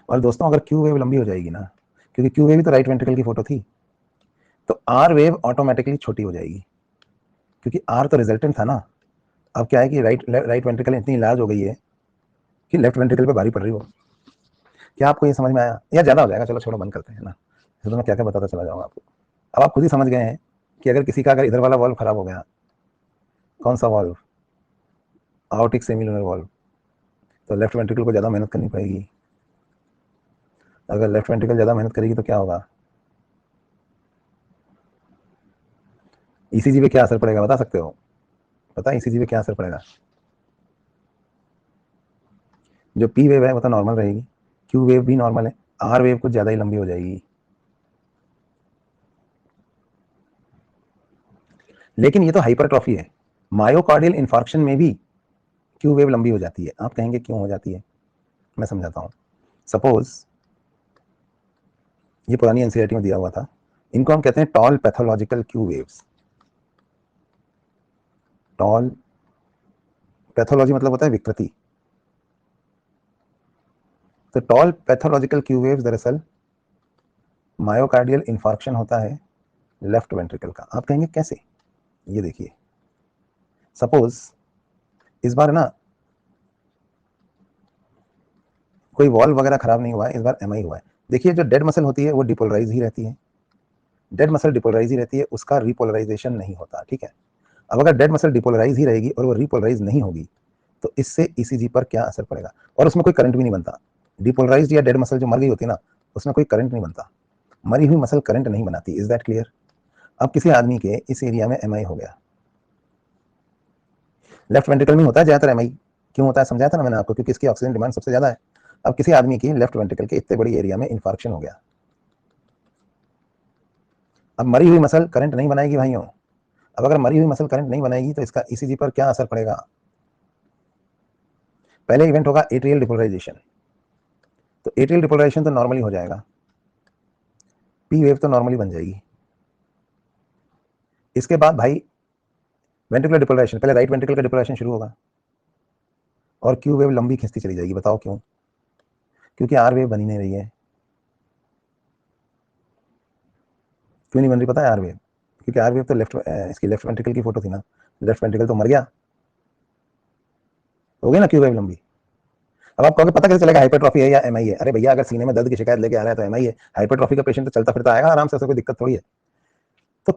और दोस्तों अगर क्यू वेव लंबी हो जाएगी ना, क्योंकि क्यू वेव तो राइट वेंट्रिकल की फोटो थी, तो आर वेव ऑटोमेटिकली छोटी हो जाएगी, क्योंकि आर तो रिजल्टेंट था ना। अब क्या है कि राइट वेंट्रिकल इतनी लार्ज हो गई है कि लेफ्ट वेंट्रिकल पे भारी पड़ रही हो। क्या आपको ये समझ में आया? या ज्यादा हो जाएगा? चलो छोड़ो, बंद करते हैं ना। तो मैं क्या क्या बताता चला जाऊंगा आपको। अब आप खुद ही समझ गए हैं कि अगर किसी का अगर इधर वाला वॉल्व खराब हो गया, कौन सा वॉल्व? आउटिक सेमीलुनर वॉल्व, तो लेफ्ट वेंट्रिकल को ज्यादा मेहनत करनी पड़ेगी। अगर लेफ्ट वेंट्रिकल ज्यादा मेहनत करेगी तो क्या होगा? ईसीजी पे क्या असर पड़ेगा बता सकते हो? पता है ईसीजी पे क्या असर पड़ेगा? जो पी वेव है वो तो नॉर्मल रहेगी, क्यू वेव भी नॉर्मल है, आर वेव कुछ ज्यादा ही लंबी हो जाएगी। लेकिन ये तो हाइपरट्रॉफी है। मायोकार्डियल इंफार्क्शन में भी क्यू वेव लंबी हो जाती है। आप कहेंगे क्यों हो जाती है? मैं समझाता हूं। सपोज ये पुरानी एनसीईआरटी में दिया हुआ था, इनको हम कहते हैं tall pathological Q waves. Tall pathology मतलब होता है विकृति। तो टॉल पैथोलॉजिकल क्यू वेव्स दरअसल मायोकार्डियल इंफार्क्शन होता है लेफ्ट वेंट्रिकल का। आप कहेंगे कैसे? ये देखिए, सपोज इस बार ना कोई वॉल्व वगैरह खराब नहीं हुआ है, इस बार एमआई हुआ है। देखिए जो डेड मसल होती है वो डिपोलराइज ही रहती है, डेड मसल डिपोलराइज ही रहती है, उसका रिपोलराइजेशन नहीं होता। ठीक है। अब अगर डेड मसल डिपोलराइज ही रहेगी और वो रिपोलराइज नहीं होगी तो इससे ईसीजी पर क्या असर पड़ेगा, और उसमें कोई करंट भी नहीं बनता। डिपोलराइज्ड या डेड मसल जो मर गई होती है ना, उसमें कोई करंट नहीं बनता, मरी हुई मसल करंट नहीं बनाती। Is that clear? अब किसी आदमी के इस एरिया में एमआई हो गया, लेफ्ट वेंट्रिकल में होता है ज्यादातर एमआई। क्यों होता है समझाया था ना मैंने आपको, क्योंकि इसकी ऑक्सीजन डिमांड सबसे ज्यादा है। अब किसी आदमी की लेफ्ट वेंट्रिकल के इतने बड़ी एरिया में इंफार्क्शन हो गया, अब मरी हुई मसल करंट नहीं बनाएगी भाइयों। अब अगर मरी हुई मसल करंट नहीं बनाएगी तो इसका ईसीजी पर क्या असर पड़ेगा? पहले इवेंट होगा एट्रियल डिपोलराइजेशन, तो एट्रियल डिपोलराइजेशन तो नॉर्मली हो जाएगा, पी वेव तो नॉर्मली बन जाएगी। इसके बाद भाई वेंट्रिकुलर डिपोलराइजेशन, पहले राइट वेंट्रिकल का डिपोलराइजेशन शुरू होगा और क्यू वेव लंबी खिंचती चली जाएगी। बताओ क्यों? क्योंकि आर वेव बनी नहीं रही है। क्यों नहीं बन रही पता है आर वेव? क्योंकि आर वेव तो इसकी लेफ्ट वेंट्रिकल की फोटो थी ना, लेफ्ट वेंट्रिकल तो मर गया, हो गई ना क्यू वेव लंबी। अब आप कहोगे पता कैसे चलेगा हाइपरट्रॉफी है या एमआई है? अरे भैया अगर सीने में दर्द की शिकायत लेके आ रहा है तो एमआई है, हाइपरट्रॉफी का पेशेंट तो चलता फिरता आएगा आराम से, कोई दिक्कत थोड़ी है। तो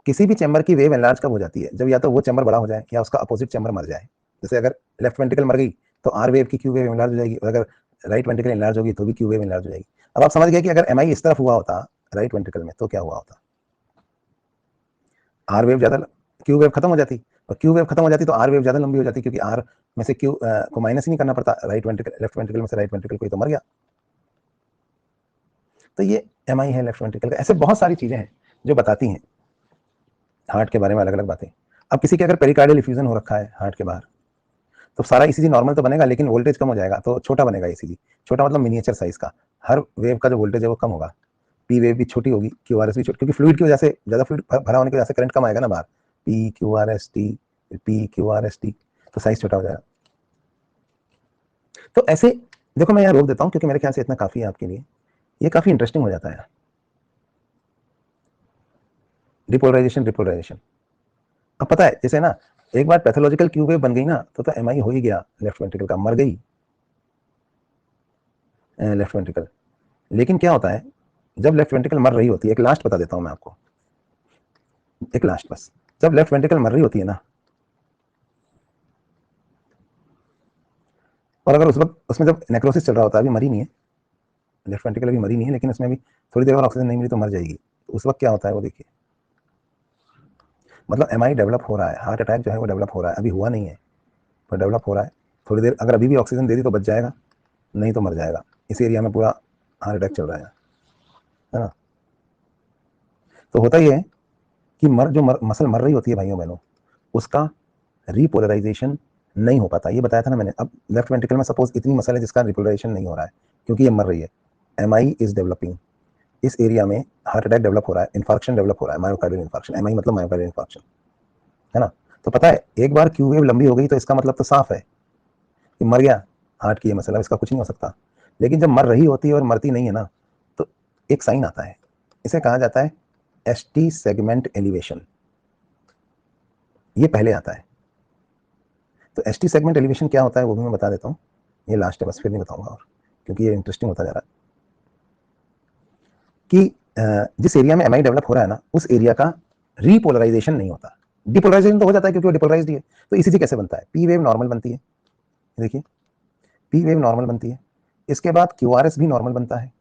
किसी भी चैम्बर की वेव एनलार्ज कब हो जाती है? जब या तो वो चैम्बर बड़ा हो जाए या उसका अपोजिट चैम्बर मर जाए। जैसे अगर लेफ्ट वेंट्रिकल मर गई तो आर वेव की क्यू वेव एनलार्ज हो जाएगी, और अगर राइट वेंट्रिकल एनलार्ज होगी तो भी क्यू वेव एनलार्ज हो जाएगी। अब आप समझ गए कि अगर एमआई इस तरफ हुआ होता राइट वेंट्रिकल में तो क्या हुआ होता? आर वेव ज्यादा, क्यू वेव खत्म हो जाती, और क्यू वेव खत्म हो जाती तो आर वेव ज्यादा लंबी हो जाती, क्योंकि आर में से क्यू को माइनस ही नहीं करना पड़ता, राइट वेंट्रिकल लेफ्ट वेंट्रिकल में से राइट वेंट्रिकल कोई तो मर गया। तो ये एमआई है लेफ्ट वेंट्रिकल का। ऐसे बहुत सारी चीजें हैं जो बताती हैं हार्ट के बारे में अलग अलग बातें। अब किसी के अगर पेरिकार्डियल इफ्यूजन हो रखा है हार्ट के बाहर, तो सारा ईसीजी नॉर्मल तो बनेगा लेकिन वोल्टेज कम हो जाएगा, तो छोटा बनेगा ईसीजी। छोटा मतलब मिनिएचर साइज का, हर वेव का जो वोल्टेज है वो कम होगा, पी वेव भी छोटी होगी, क्यू आर एस भी छोटी, क्योंकि फ्लूइड की वजह से, ज्यादा फ्लूइड भरा होने की वजह से करंट कम आएगा ना बाहर, P Q R S T, P Q R S T, तो साइज छोटा हो जाएगा। तो ऐसे देखो मैं यहाँ रोक देता हूँ क्योंकि मेरे ख्याल से इतना काफी है आपके लिए, ये काफी इंटरेस्टिंग हो जाता है। डिपोलराइजेशन रिपोलराइजेशन, अब पता है जैसे ना एक बार पैथोलॉजिकल क्यू वेव बन गई ना तो एमआई हो ही गया लेफ्ट वेंट्रिकल का, मर गई लेफ्ट वेंट्रिकल। लेकिन क्या होता है जब लेफ्ट वेंट्रिकल मर रही होती है, एक लास्ट बता देता हूं मैं आपको, एक लास्ट बस, जब लेफ्ट वेंट्रिकल मर रही होती है ना, और अगर उस वक्त उसमें जब नेक्रोसिस चल रहा होता है, अभी मरी नहीं है लेफ्ट वेंट्रिकल, अभी मरी नहीं है, लेकिन उसमें अभी थोड़ी देर और ऑक्सीजन नहीं मिली तो मर जाएगी, तो उस वक्त क्या होता है वो देखिए, मतलब एमआई डेवलप हो रहा है, हार्ट अटैक जो है वो डेवलप हो रहा है, अभी हुआ नहीं है पर डेवलप हो रहा है। थोड़ी देर अगर अभी भी ऑक्सीजन दे दी तो बच जाएगा, नहीं तो मर जाएगा। इस एरिया में पूरा हार्ट अटैक चल रहा है ना। तो होता ही है कि मसल मर रही होती है भाइयों बहनों, उसका रिपोलराइजेशन नहीं हो पाता, ये बताया था ना मैंने। अब लेफ्ट वेंट्रिकल में सपोज इतनी मसल है जिसका रिपोलराइजेशन नहीं हो रहा है क्योंकि ये मर रही है, एमआई इज डेवलपिंग, इस एरिया में हार्ट अटैक डेवलप हो रहा है, इन्फार्क्शन डेवलप हो रहा है, मायोकार्डियल इन्फार्क्शन, एमआई मतलब मायोकार्डियल इन्फार्क्शन, है ना। तो पता है एक बार क्यू वेव लंबी हो गई तो इसका मतलब तो साफ है कि मर गया हार्ट की ये मसल, इसका कुछ नहीं हो सकता। लेकिन जब मर रही होती है और मरती नहीं है ना, तो एक साइन आता है, इसे कहा जाता है एसटी सेगमेंट एलिवेशन, ये पहले आता है। तो एसटी सेगमेंट एलिवेशन क्या होता है वो भी मैं बता देता हूँ, ये लास्ट है बस, फिर नहीं बताऊंगा और, क्योंकि ये इंटरेस्टिंग होता जा रहा है कि जिस एरिया में एमआई डेवलप हो रहा है ना, उस एरिया का रिपोलराइजेशन नहीं होता। डिपोलराइजेशन तो हो जाता है क्योंकि वो डिपोलराइज्ड है। तो इसी कैसे बनता है, पी वेव नॉर्मल बनती है, देखिए पी वेव नॉर्मल बनती है, इसके बाद क्यू आर एस भी नॉर्मल बनता है,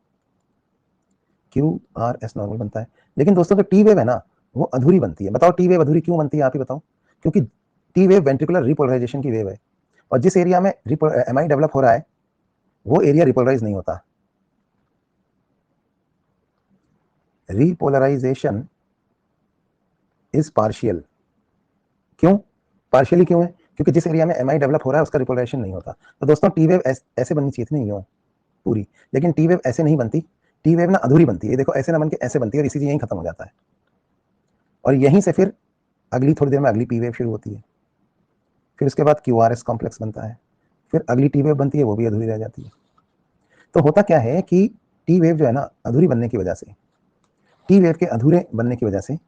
क्यू आर एस नॉर्मल बनता है। लेकिन दोस्तों जो टी वेव है ना वो अधूरी बनती है। बताओ टी वेव अधूरी क्यों बनती है, आप ही बताओ। क्योंकि टी वेव वेंट्रिकुलर रिपोलराइजेशन की वेव है, और जिस एरिया में एमआई डेवलप हो रहा है वो एरिया रिपोलराइज नहीं होता। Repolarization is partial. क्यों पार्शियली क्यों है? क्योंकि जिस एरिया में एमआई डेवलप हो रहा है उसका रिपोलराइजेशन नहीं होता। तो दोस्तों टी वेव ऐसे बननी चाहिए थी, नहीं हो पूरी, लेकिन टी वेव ऐसे नहीं बनती, टी वेव ना अधूरी बनती है, देखो ऐसे ना बन के ऐसे बनती है और इसी यहीं खत्म हो जाता है, और यहीं से फिर अगली थोड़ी देर में अगली पी वेव शुरू होती है, फिर उसके बाद क्यू आर एस कॉम्प्लेक्स बनता है, फिर अगली टी वेव बनती है, वो भी अधूरी रह जाती है। तो होता क्या है कि टी वेव जो है ना अधूरी बनने की वजह से, टी वेव के अधूरे बनने की वजह से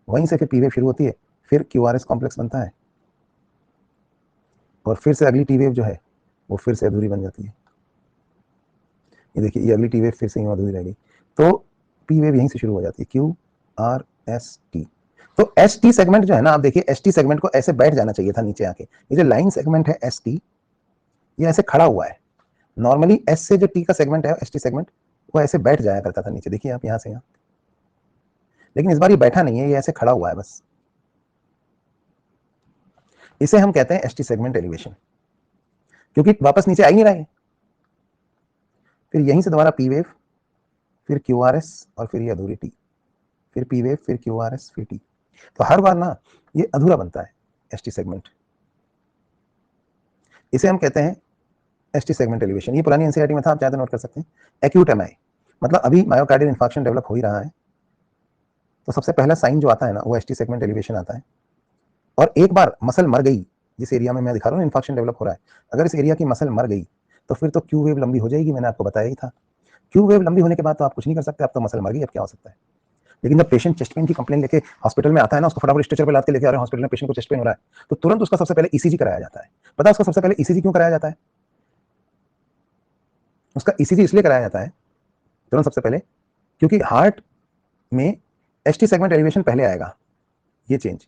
वहीं से फिर पी वेव शुरू होती है, फिर क्यू आर एस कॉम्प्लेक्स बनता है, और फिर से अगली टी वेव जो है वो फिर से अधूरी बन जाती है। ये देखिए ये अगली टी वेव फिर से यूं अधूरी रह गई, तो पी वेव यहीं से शुरू हो जाती है, क्यू आर एस टी। तो एस टी सेगमेंट जो है ना, आप देखिए एस टी सेगमेंट को ऐसे बैठ जाना चाहिए था नीचे आके। ये जो लाइन सेगमेंट है एस टी, ये ऐसे खड़ा हुआ है। नॉर्मली एस से जो टी का सेगमेंट है एस टी सेगमेंट, वो ऐसे बैठ जाया करता था नीचे, देखिए आप यहां से यहां। लेकिन इस बार ये बैठा नहीं है, ये ऐसे खड़ा हुआ है बस। इसे हम कहते हैं एस टी सेगमेंट एलिवेशन, क्योंकि वापस नीचे आ ही नहीं रहा है। फिर यहीं से दोबारा पी वेव, फिर क्यू आर एस, और फिर ये अधूरी टी, फिर पी वेव, फिर क्यू आर एस, फिर टी। तो हर बार ना ये अधूरा बनता है एस टी सेगमेंट। इसे हम कहते हैं एस टी सेगमेंट एलिवेशन। ये पुरानी एनसीईआरटी में था, आप चाहे तो नोट कर सकते हैं। एक्यूट एमआई मतलब अभी मायोकार्डियल इंफार्क्शन डेवलप हो ही रहा है, तो सबसे पहला साइन जो आता है ना वो एस टी सेगमेंट एलिवेशन आता है। और एक बार मसल मर गई, जिस एरिया में मैं दिखा रहा हूँ इंफार्क्शन डेवलप हो रहा है, अगर इस एरिया की मसल मर गई तो फिर तो क्यू वेव लंबी हो जाएगी, मैंने आपको बताया ही था। क्यू वेव लंबी होने के बाद तो आप कुछ नहीं कर सकते, अब तो मसल मर गई, अब क्या हो सकता है। लेकिन जब पेशेंट चेस्ट पेन की कंप्लेन लेके हॉस्पिटल में आता है ना, उसको फटाफट स्ट्रेचर पे लाद के लेके आ रहे हैं हॉस्पिटल में, पेशेंट को चेस्ट पेन हो रहा है, तो तुरंत उसका सबसे पहले ईसीजी कराया जाता है। पता है उसका सबसे पहले ईसीजी क्यों कराया जाता है? उसका ईसीजी इसलिए कराया जाता है तुरंत सबसे पहले, क्योंकि हार्ट में एसटी सेगमेंट एलिवेशन पहले आएगा। ये चेंज,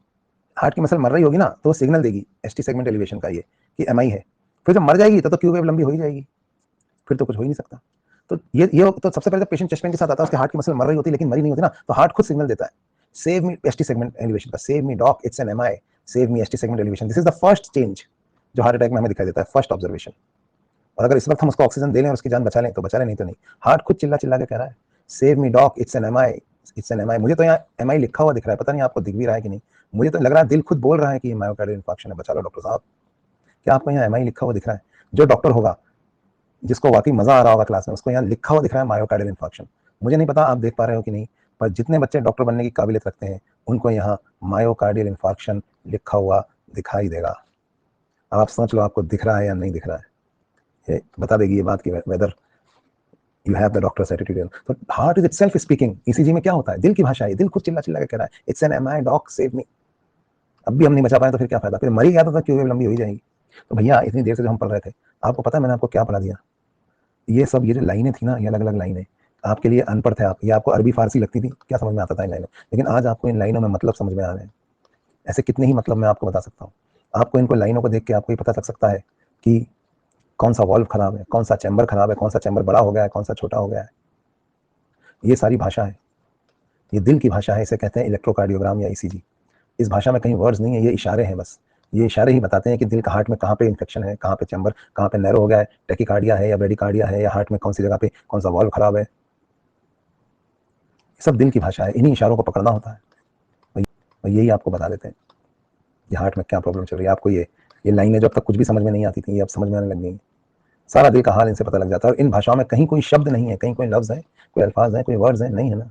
हार्ट की मसल मर रही होगी ना तो वो सिग्नल देगी एसटी सेगमेंट एलिवेशन का ये कि एमआई है। फिर जब मर जाएगी तो क्यू वेव लंबी हो ही जाएगी, फिर तो कुछ हो ही नहीं सकता। तो ये तो सबसे पहले पेशेंट चेस्ट पेन के साथ आता है, उसके हार्ट की मसल मर रही होती है लेकिन मरी नहीं होती ना, तो हार्ट खुद सिग्नल देता है, save me ST segment elevation का, save me doc it's an MI, save me ST segment elevation. This is the first change जो हार्ट अटैक में हमें दिखाई देता है, फर्स्ट ऑब्जर्वेशन। और अगर इस वक्त हम उसको ऑक्सीजन दे लें और उसकी जान बचा लें तो बचा लें, नहीं तो नहीं। हार्ट खुद चिल्ला चिल्ला के कह रहा है save me doc it's an MI, it's an MI. मुझे तो यहाँ एमआई लिखा हुआ दिख रहा है, पता नहीं आपको दिख भी रहा है कि नहीं। मुझे तो लग रहा है दिल खुद बोल रहा है कि ये मायोकार्डियल इंफार्क्शन है, बचा लो डॉक्टर साहब। क्या आपको यहाँ एमआई लिखा हुआ दिख रहा है? जो डॉक्टर होगा, जिसको वाकई मजा आ रहा होगा क्लास में, उसको यहाँ लिखा हुआ दिख रहा है मायोकार्डियल इंफार्क्शन। मुझे नहीं पता आप देख पा रहे हो कि नहीं, पर जितने बच्चे डॉक्टर बनने की काबिलियत रखते हैं उनको यहाँ मायोकार्डियल इंफार्क्शन लिखा हुआ दिखाई देगा। अब आप सोच लो आपको दिख रहा है या नहीं दिख रहा है, ये बता देगी ये बात की whether you have the doctor's attitude. तो heart is itself speaking. ECG में क्या होता है, दिल की भाषा है, दिल खुद चिल्ला चिल्ला के कह रहा है it's an MI doc save me. अब भी हम नहीं बचा पाए तो फिर क्या फायदा, फिर मरी गया तो क्यू वेव लंबी हो ही जाएगी। तो भैया इतनी देर से जो हम पढ़ रहे थे, आपको पता है मैंने आपको क्या पढ़ा दिया? ये सब ये जो लाइनें थी ना, ये अलग अलग लाइनें, आपके लिए अनपढ़ थे आप, ये आपको अरबी फारसी लगती थी, क्या समझ में आता था इन लाइनों, लेकिन आज आपको इन लाइनों में मतलब समझ में आ रहे हैं। ऐसे कितने ही मतलब मैं आपको बता सकता हूँ। आपको इनको लाइनों को देख के आपको ये पता लग सकता है कि कौन सा वॉल्व खराब है, कौन सा चैम्बर खराब है, कौन सा चैम्बर बड़ा हो गया है, कौन सा छोटा हो गया है। ये सारी भाषा है, ये दिल की भाषा है, इसे कहते हैं इलेक्ट्रोकार्डियोग्राम या ईसीजी। इस भाषा में कहीं वर्ड्स नहीं है, ये इशारे हैं बस। ये इशारे ही बताते हैं कि दिल का हार्ट में कहाँ पे इन्फेक्शन है, कहाँ पे चैम्बर, कहाँ पे नैरो हो गया है, टेकिकार्डिया है या ब्रेडिकार्डिया है, या हार्ट में कौन सी जगह पे कौन सा वॉल्व खराब है। सब दिल की भाषा है, इन्हीं इशारों को पकड़ना होता है। और यही आपको बता देते हैं कि हार्ट में क्या प्रॉब्लम चल रही है। आपको ये लाइनें जो अब तक कुछ भी समझ में नहीं आती थी, ये अब समझ में आने लग गई। सारा दिल का हाल इनसे पता लग जाता है। और इन भाषाओं में कहीं कोई शब्द नहीं है, कहीं कोई लफ्ज है, कोई अल्फाज है, कोई वर्ड्स है, नहीं है ना।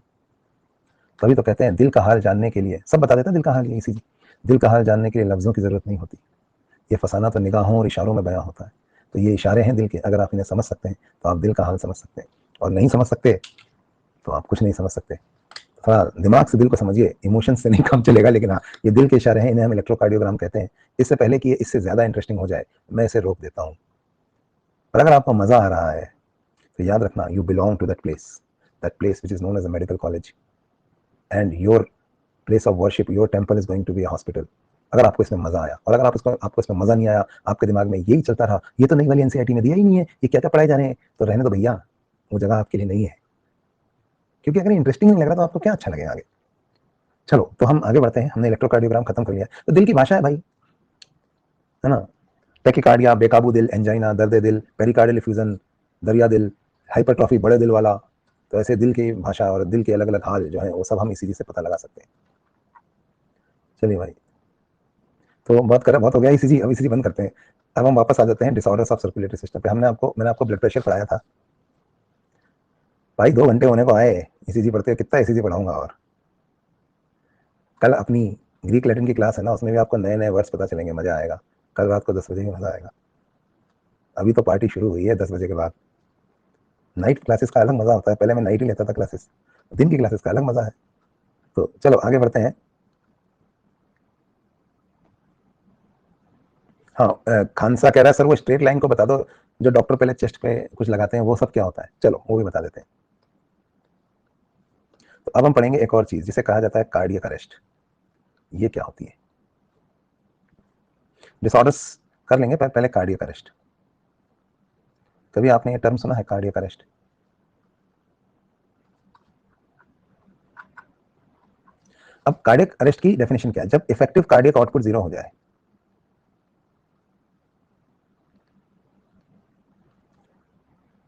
तभी तो कहते हैं दिल का हाल जानने के लिए, सब बता देता है दिल का हाल, ये इसी दिल का हाल जानने के लिए लफ्जों की जरूरत नहीं होती, ये फसाना तो निगाहों और इशारों में बयां होता है। तो ये इशारे हैं दिल के, अगर आप इन्हें समझ सकते हैं तो आप दिल का हाल समझ सकते हैं, और नहीं समझ सकते तो आप कुछ नहीं समझ सकते। थोड़ा दिमाग से दिल को समझिए, इमोशन से नहीं काम चलेगा। लेकिन हाँ, ये दिल के इशारे हैं, इन्हें हम इलेक्ट्रोकार्डियोग्राम कहते हैं। इससे पहले कि इससे ज्यादा इंटरेस्टिंग हो जाए, मैं इसे रोक देता हूँ। पर अगर आपको मजा आ रहा है तो याद रखना, you belong to that place which is known as a medical college, and your place of worship, your temple is going to be a hospital. अगर आपको इसमें मजा आया, और अगर आपको इसमें मजा नहीं आया, आपके दिमाग में यही चलता रहा ये तो नई वाली एनसीईआरटी में दिया ही नहीं है, ये क्या क्या पढ़ाए जा रहे हैं, तो रहने दो भैया, वो जगह आपके लिए नहीं है। क्योंकि अगर इंटरेस्टिंग नहीं लग रहा तो आपको क्या अच्छा लगेगा आगे। चलो तो हम आगे बढ़ते हैं, हमने इलेक्ट्रोकार्डियोग्राम खत्म कर लिया। तो दिल की भाषा है भाई, है ना। टैकिकार्डिया बेकाबू दिल, एंजाइना दर्द दिल, पेरिकार्डियल इफ्यूजन दरिया दिल, हाइपरट्रॉफी बड़े दिल वाला। तो ऐसे दिल की भाषा और दिल के अलग अलग हाल जो है वो सब हम ईसीजी से पता लगा सकते हैं। चलिए भाई, तो बहुत हो गया ईसीजी, अब ईसीजी बंद करते हैं। अब हम वापस आ जाते हैं डिसऑर्डर्स ऑफ सर्कुलेटरी सिस्टम पे। मैंने आपको ब्लड प्रेशर पढ़ाया था भाई, 2 घंटे होने को आए ईसीजी पढ़ते, कितना ईसीजी पढ़ाऊंगा। और कल अपनी ग्रीक लैटिन की क्लास है ना, उसमें भी आपको नए नए वर्ड्स पता चलेंगे, मजा आएगा। कल रात को 10 बजे की मजा आएगा। अभी तो पार्टी शुरू हुई है 10 बजे के बाद। नाइट क्लासेस का अलग मजा होता है, पहले मैं नाइट ही लेता था क्लासेस, दिन की क्लासेस का अलग मजा है। तो चलो आगे बढ़ते हैं। हाँ, खानसा कह रहा है सर वो स्ट्रेट लाइन को बता दो जो डॉक्टर पहले चेस्ट पे कुछ लगाते हैं, वो सब क्या होता है। चलो वो भी बता देते हैं। तो अब हम पढ़ेंगे एक और चीज जिसे कहा जाता है कार्डियक अरेस्ट। ये क्या होती है? डिसऑर्डर्स कर लेंगे पहले कार्डियक अरेस्ट। कभी आपने ये टर्म सुना है, कार्डियक अरेस्ट? अब कार्डियक अरेस्ट की डेफिनेशन क्या है? जब इफेक्टिव कार्डियक आउटपुट 0 हो जाए,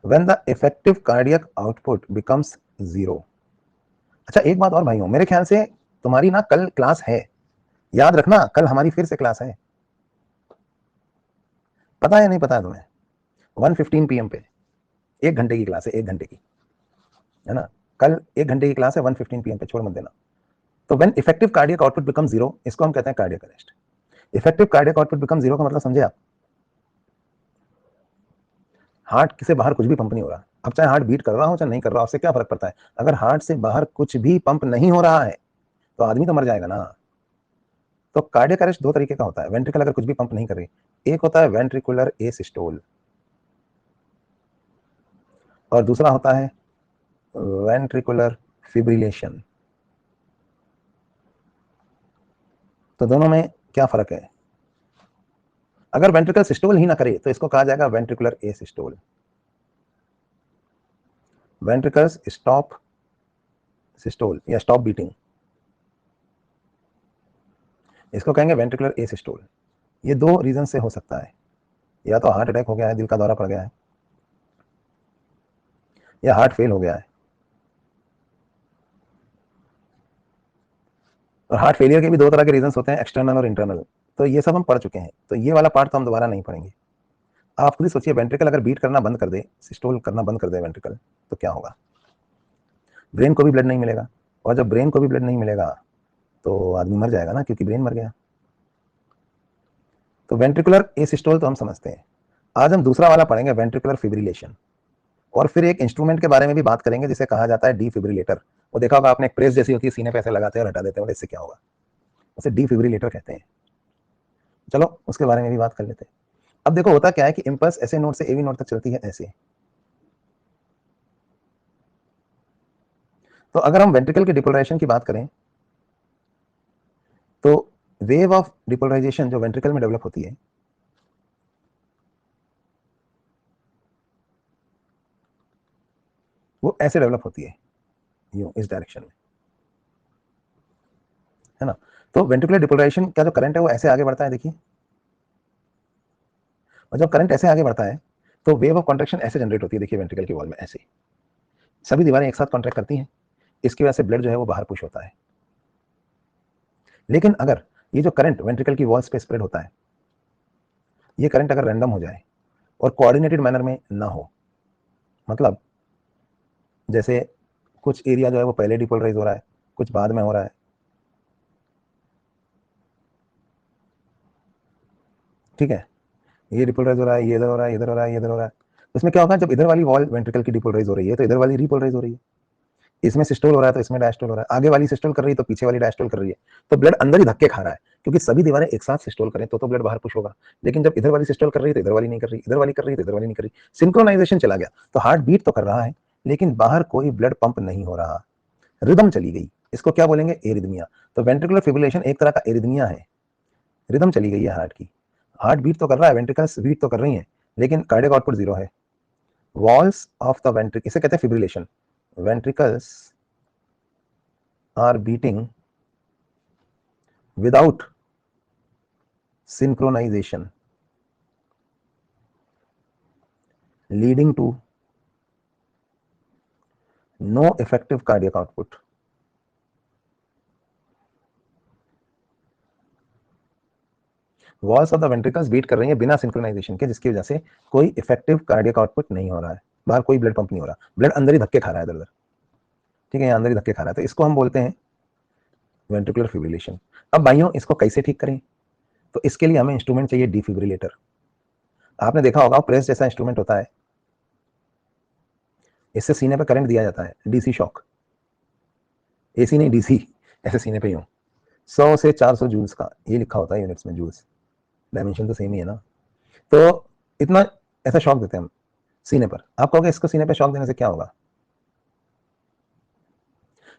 when the effective cardiac output becomes 0। अच्छा एक बात और भाइयों, मेरे ख्याल से तुम्हारी ना कल क्लास है, याद रखना कल हमारी फिर से क्लास है। पता है नहीं पता है तुम्हें? 1:15 PM पे 1 घंटे की क्लास है, 1 घंटे की, है ना? कल 1 घंटे की क्लास है 1:15 PM पे, छोड़ मत देना। तो when effective cardiac output become 0, इसको हम कहते हैं cardiac arrest. Effective cardiac output become 0 का मतलब समझे आप? हार्ट से बाहर कुछ भी पंप नहीं हो रहा। अब चाहे हार्ट बीट कर रहा हो चाहे नहीं कर रहा हो, उससे क्या फर्क पड़ता है? अगर हार्ट से बाहर कुछ भी पंप नहीं हो रहा है तो आदमी तो मर जाएगा ना। तो कार्डियक अरेस्ट दो तरीके का होता है। वेंट्रिकल अगर कुछ भी पंप नहीं कर रही, एक होता है वेंट्रिकुलर एसिस्टोल और दूसरा होता है वेंट्रिकुलर फिब्रिलेशन। तो दोनों में क्या फर्क है? अगर वेंट्रिकल सिस्टोल ही ना करे तो इसको कहा जाएगा ventricular asystole. Ventricles stop systole या स्टॉप बीटिंग, इसको कहेंगे वेंट्रिकुलर एसिस्टोल। ये दो रीजन से हो सकता है, या तो हार्ट अटैक हो गया है, दिल का दौरा पड़ गया है, या हार्ट फेल हो गया है। और हार्ट फेलियर के भी दो तरह के रीजन होते हैं, एक्सटर्नल और इंटरनल। तो ये सब हम पढ़ चुके हैं, तो ये वाला पार्ट तो हम दोबारा नहीं पढ़ेंगे। आप खुद ही सोचिए, वेंट्रिकल अगर बीट करना बंद कर दे, सिस्टोल करना बंद कर दे वेंट्रिकल, तो क्या होगा? ब्रेन को भी ब्लड नहीं मिलेगा, और जब ब्रेन को भी ब्लड नहीं मिलेगा तो आदमी मर जाएगा ना, क्योंकि ब्रेन मर गया। तो वेंट्रिकुलर एसिस्टोल तो हम समझते हैं। आज हम दूसरा वाला पढ़ेंगे, वेंट्रिकुलर फिब्रिलेशन। और फिर एक इंस्ट्रूमेंट के बारे में भी बात करेंगे जिसे कहा जाता है डीफिब्रिलेटर। वो देखा होगा आपने, एक प्रेस जैसी होती है, सीने पे ऐसे लगाते हैं और हटा देते हैं, इससे क्या होगा? उसे डीफिब्रिलेटर कहते हैं। चलो उसके बारे में भी बात कर लेते हैं। अब देखो होता क्या है कि इंपल्स ऐसे नोड से एवी नोड तक चलती है ऐसे। तो अगर हम वेंट्रिकल के डिपोलराइजेशन की बात करें तो वेव ऑफ डिपोलराइजेशन जो वेंट्रिकल में डेवलप होती है, वो ऐसे डेवलप होती है, यूं इस डायरेक्शन में, है ना? तो वेंट्रिकुलर डिपोलराइजेशन का जो करंट है वो ऐसे आगे बढ़ता है, देखिए। और जब करंट ऐसे आगे बढ़ता है तो वेव ऑफ कॉन्ट्रैक्शन ऐसे जनरेट होती है, देखिए वेंट्रिकल की वॉल में ऐसे सभी दीवारें एक साथ कॉन्ट्रैक्ट करती हैं, इसकी वजह से ब्लड जो है वो बाहर पुश होता है। लेकिन अगर ये जो करंट वेंट्रिकल की वॉल्स पे स्प्रेड होता है, ये करंट अगर रैंडम हो जाए और कोऑर्डिनेटेड मैनर में ना हो, मतलब जैसे कुछ एरिया जो है वो पहले डिपोलराइज हो रहा है, कुछ बाद में हो रहा है, ठीक है, ये डिपोलराइज हो रहा है, ये इधर हो रहा है, इधर हो रहा है, ये इधर हो रहा है। तो इसमें क्या होगा, जब इधर वाली वॉल वेंट्रिकल की डिपोलराइज हो रही है तो इधर वाली रिपोलराइज हो रही है, इसमें सिस्टोल हो रहा है तो इसमें डायस्टोल हो रहा है, आगे वाली सिस्टोल कर रही है तो पीछे वाली डायस्टोल कर रही है। तो ब्लड अंदर ही धक्के खा रहा है, क्योंकि सभी दीवारें एक साथ सिस्टोल करें तो ब्लड बाहर पुश होगा। लेकिन जब इधर वाली सिस्टोल कर रही है तो इधर वाली नहीं कर रही, इधर वाली कर रही है तो इधर वाली नहीं कर रही, सिंक्रोनाइजेशन चला गया। तो हार्ट बीट तो कर रहा है लेकिन बाहर कोई ब्लड पंप नहीं हो रहा, रिदम चली गई। इसको क्या बोलेंगे? एरिदमिया। तो वेंट्रिकुलर फिब्रिलेशन एक तरह का एरिदमिया है, रिदम चली गई है हार्ट की। हार्ट बीट तो कर रहा है, वेंट्रिकल्स बीट तो कर रही हैं, लेकिन कार्डियक आउटपुट 0 है। वॉल्स ऑफ द वेंट्रिकल, इसे कहते हैं fibrillation. Ventricles are beating without synchronization leading to no effective cardiac output। Walls of the ventricles beat कर रही है बिना सिंक्रोनाइजेशन के, जिसकी वजह से कोई इफेक्टिव कार्डियक आउटपुट नहीं हो रहा है, बाहर कोई ब्लड पंप नहीं हो रहा, ब्लड अंदर ही धक्के खा रहा है इधर उधर, ठीक है, अंदर ही धक्के खा रहा है। तो इसको हम बोलते हैं वेंट्रिकुलर फिब्रिलेशन। अब भाइयों इसको कैसे ठीक करें? तो इसके लिए हमें इंस्ट्रूमेंट चाहिए डिफिब्रिलेटर। आपने देखा होगा प्रेस जैसा इंस्ट्रूमेंट होता है, इससे सीने पे करंट दिया जाता है, डीसी शॉक, एसी नहीं डीसी, ऐसे सीने पे यूं 100 से 400 जूल्स का, ये लिखा होता है यूनिट्स में, जूल्स, डायमेंशन तो सेम ही है ना। तो इतना ऐसा शॉक देते हैं हम सीने पर। आप कहोगे इसको सीने पे शॉक देने से क्या होगा?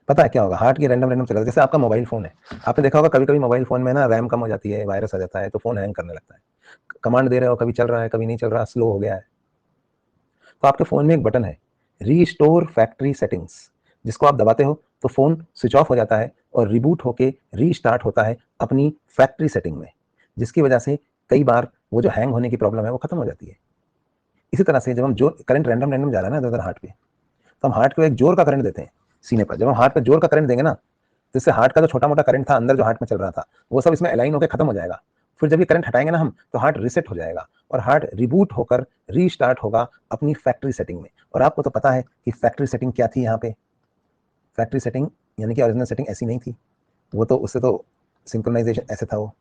पता है क्या होगा, हार्ट की रैंडम रैंडम चलेगा। जैसे आपका मोबाइल फोन है, आपने देखा होगा कभी कभी मोबाइल फोन में ना रैम कम हो जाती है, वायरस आ जाता है, तो फोन हैंग करने लगता है। कमांड दे रहे हो, कभी चल रहा है, कभी नहीं चल रहा, स्लो हो गया है। तो आपके फोन में एक बटन है, रीस्टोर फैक्ट्री सेटिंग्स, जिसको आप दबाते हो तो फोन स्विच ऑफ हो जाता है और रिबूट होके रीस्टार्ट होता है अपनी फैक्ट्री सेटिंग में, जिसकी वजह से कई बार वो जो हैंग होने की प्रॉब्लम है वो खत्म हो जाती है। इसी तरह से जब हम जो करंट रैंडम रैंडम जा रहा है ना इधर हार्ट पे, तो हम हार्ट को एक जोर का करंट देते हैं सीने पर। जब हम हार्ट पे जोर का करंट देंगे ना, तो इससे हार्ट का जो छोटा मोटा करंट था अंदर जो हार्ट में चल रहा था, वो सब इसमें अलाइन होकर खत्म हो जाएगा। फिर जब ये करंट हटाएंगे ना हम, तो हार्ट रिसेट हो जाएगा और हार्ट रिबूट होकर रीस्टार्ट होगा अपनी फैक्ट्री सेटिंग में। और आपको तो पता है कि फैक्ट्री सेटिंग क्या थी यहाँ पे। फैक्ट्री सेटिंग यानी कि ओरिजिनल सेटिंग ऐसी नहीं थी, वो तो उससे तो सिंक्रोनाइजेशन ऐसे था वो।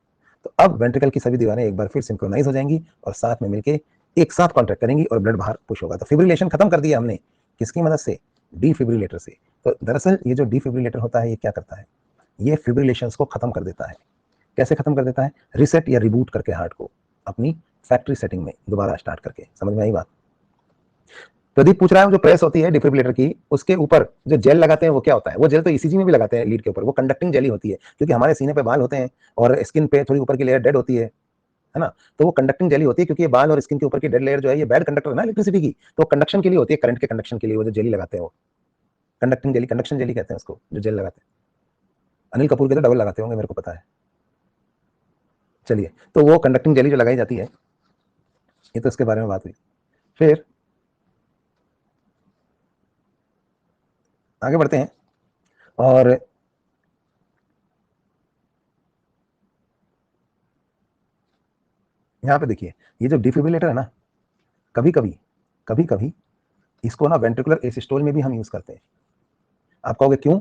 तो अब वेंट्रिकल की सभी दीवारें एक बार फिर सिंक्रोनाइज हो जाएंगी और साथ में मिलके एक साथ कॉन्ट्रैक्ट करेंगी और ब्लड बाहर पुश होगा। तो फिब्रिलेशन खत्म कर दिया हमने, किसकी मदद से? डिफिब्रिलेटर से। तो दरअसल ये जो डिफिब्रिलेटर होता है ये क्या करता है, ये फिब्रिलेशंस को खत्म कर देता है। कैसे खत्म कर देता है? रिसेट या रिबूट करके हार्ट को अपनी फैक्ट्री सेटिंग में दोबारा स्टार्ट करके। समझ में आई बात? प्रदीप पूछ रहा है जो प्रेस होती है डिफिब्रिलेटर की, उसके ऊपर जो जेल लगाते हैं वो क्या होता है? वो जेल तो ईसीजी में भी लगाते हैं लीड के ऊपर, वो कंडक्टिंग जेल ही होती है, क्योंकि हमारे सीने पे बाल होते हैं और स्किन पे थोड़ी ऊपर की लेयर डेड होती है ना, तो वो कंडक्टिंग जेली होती है, क्योंकि ये बाल और स्किन के ऊपर की डेड लेयर जो है ये बैड कंडक्टर है ना इलेक्ट्रिसिटी की, तो कंडक्शन के लिए होती है, करंट के कंडक्शन के लिए वो जो जेली लगाते हैं वो कंडक्टिंग जेली, कंडक्शन जेली कहते हैं उसको, जो जेल लगाते हैं। अनिल कपूर के तो डबल लगाते होंगे, मेरे को पता है। चलिए, तो वो कंडक्टिंग जेली जो लगाई जाती है, ये तो इसके बारे में बात हुई। फिर आगे बढ़ते हैं और यहाँ पे देखिए, ये जो डिफिब्रिलेटर है ना, कभी कभी इसको ना वेंट्रिकुलर एसिस्टोल में भी हम यूज करते हैं। आप कहोगे क्यों?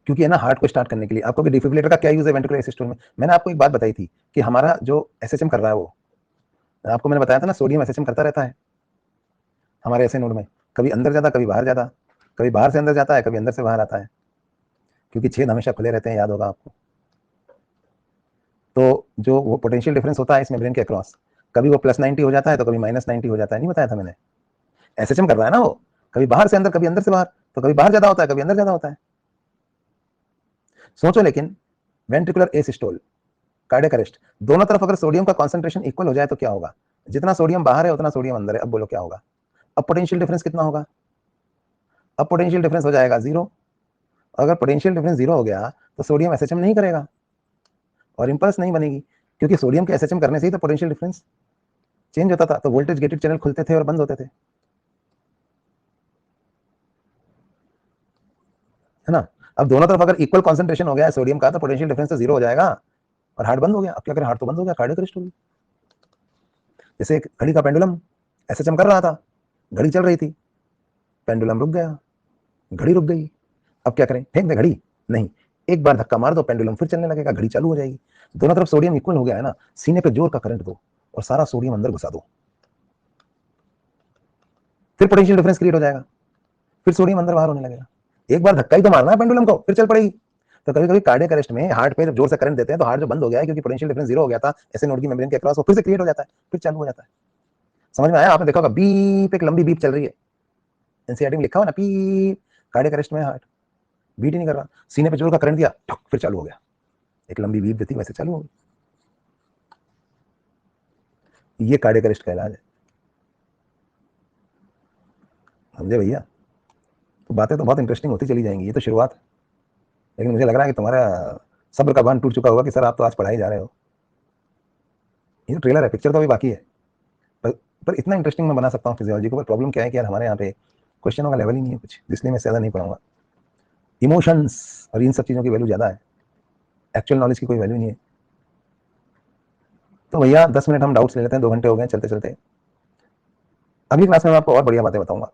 क्योंकि है ना हार्ट को स्टार्ट करने के लिए। आपको डिफिब्रिलेटर का क्या यूज है वेंट्रिकुलर एसिस्टोल में? मैंने आपको एक बात बताई थी कि हमारा जो एसएचएम कर रहा है वो, आपको मैंने बताया था ना, सोडियम एसएचएम करता रहता है हमारे ऐसे नोड में, कभी अंदर जाता, कभी बाहर जाता, कभी बाहर से अंदर जाता है, कभी अंदर से बाहर आता है, क्योंकि छेद हमेशा खुले रहते हैं, याद होगा आपको। तो जो वो पोटेंशियल डिफरेंस होता है इस मेम्ब्रेन के अक्रॉस, कभी वो +90 हो जाता है तो कभी -90 हो जाता है, नहीं बताया था मैंने? एसएचएम कर रहा है ना वो, कभी बाहर से अंदर, कभी अंदर से बाहर, तो कभी बाहर ज्यादा होता है, कभी अंदर ज्यादा होता है। सोचो लेकिन, वेंट्रिकुलर एसिस्टोल, कार्डियक अरेस्ट, दोनों तरफ अगर सोडियम का कॉन्सेंट्रेशन इक्वल हो जाए तो क्या होगा? जितना सोडियम बाहर है उतना सोडियम अंदर है। अब बोलो क्या होगा? अब पोटेंशियल डिफरेंस कितना होगा? अब पोटेंशियल डिफरेंस हो जाएगा 0। अगर पोटेंशियल डिफरेंस 0 हो गया तो सोडियम एसएचएम नहीं करेगा और इंपल्स नहीं बनेगी, क्योंकि सोडियम के एसएचएम करने से ही तो पोटेंशियल डिफरेंस चेंज होता था, तो वोल्टेज गेटेड चैनल खुलते थे और बंद होते थे, है ना? अब दोनों तरफ अगर इक्वल कॉन्सेंट्रेशन हो गया है सोडियम का, तो पोटेंशियल डिफरेंस तो 0 हो जाएगा और हार्ट बंद हो गया। अब क्या करें? हार्ट तो बंद हो गया, कार्डियक अरेस्ट हो गई। जैसे एक घड़ी का पेंडुलम एसएचएम कर रहा था, घड़ी चल रही थी, पेंडुलम रुक गया, घड़ी रुक गई। अब क्या करें? फेंक दे घड़ी? नहीं, एक बार धक्का मार दो, पेंडुलम फिर चलने लगेगा, घड़ी चालू हो जाएगी। दोनों तरफ सोडियम इक्वल हो गया है ना, सीने पे जोर का करंट दो और सारा सोडियम अंदर घुसा दो, फिर पोटेंशियल डिफरेंस क्रिएट हो जाएगा, फिर सोडियम अंदर बाहर होने लगेगा। एक बार धक्का ही तो मारना है पेंडुलम को, फिर चल पड़ेगी। तो कभी कभी कार्डियक अरेस्ट में हार्ट पे जब जोर से करंट देते हैं तो हार्ट जो बंद हो गया है, क्योंकि पोटेंशियल डिफरेंस 0 हो गया था ऐसे नोड की मेम्ब्रेन के अक्रॉस, वो फिर से क्रिएट हो जाता है, फिर चालू हो जाता है। समझ में आया? आपने देखा होगा बीप, एक लंबी बीप चल रही है, एनसीईआरटी में लिखा हो ना, बीप, कार्डियक अरेस्ट में हार्ट बीट ही नहीं कर रहा, सीने पे जोर का करंट दिया, ठक, फिर चालू हो गया, एक लंबी बीप देती वैसे चालू हो गई। ये कार्डियक अरेस्ट का इलाज है, समझे भैया? तो बातें तो बहुत इंटरेस्टिंग होती चली जाएंगी, ये तो शुरुआत है। लेकिन मुझे लग रहा है कि तुम्हारा सब्र का बांध टूट चुका होगा कि सर आप तो आज पढ़ाई जा रहे हो। ये तो ट्रेलर है, पिक्चर तो अभी बाकी है। पर, पर इतना इंटरेस्टिंग मैं बना सकता हूँ फिजियोलॉजी को। पर प्रॉब्लम क्या है कि यार हमारे यहाँ पे क्वेश्चनों का लेवल ही नहीं है कुछ, इसलिए मैं ज़्यादा नहीं पढ़ाऊंगा। इमोशंस और इन सब चीज़ों की वैल्यू ज़्यादा है, एक्चुअल नॉलेज की कोई वैल्यू नहीं है। तो भैया 10 मिनट हम डाउट्स ले लेते हैं, 2 घंटे हो गए चलते चलते। अगली क्लास में मैं आपको और बढ़िया बातें बताऊंगा।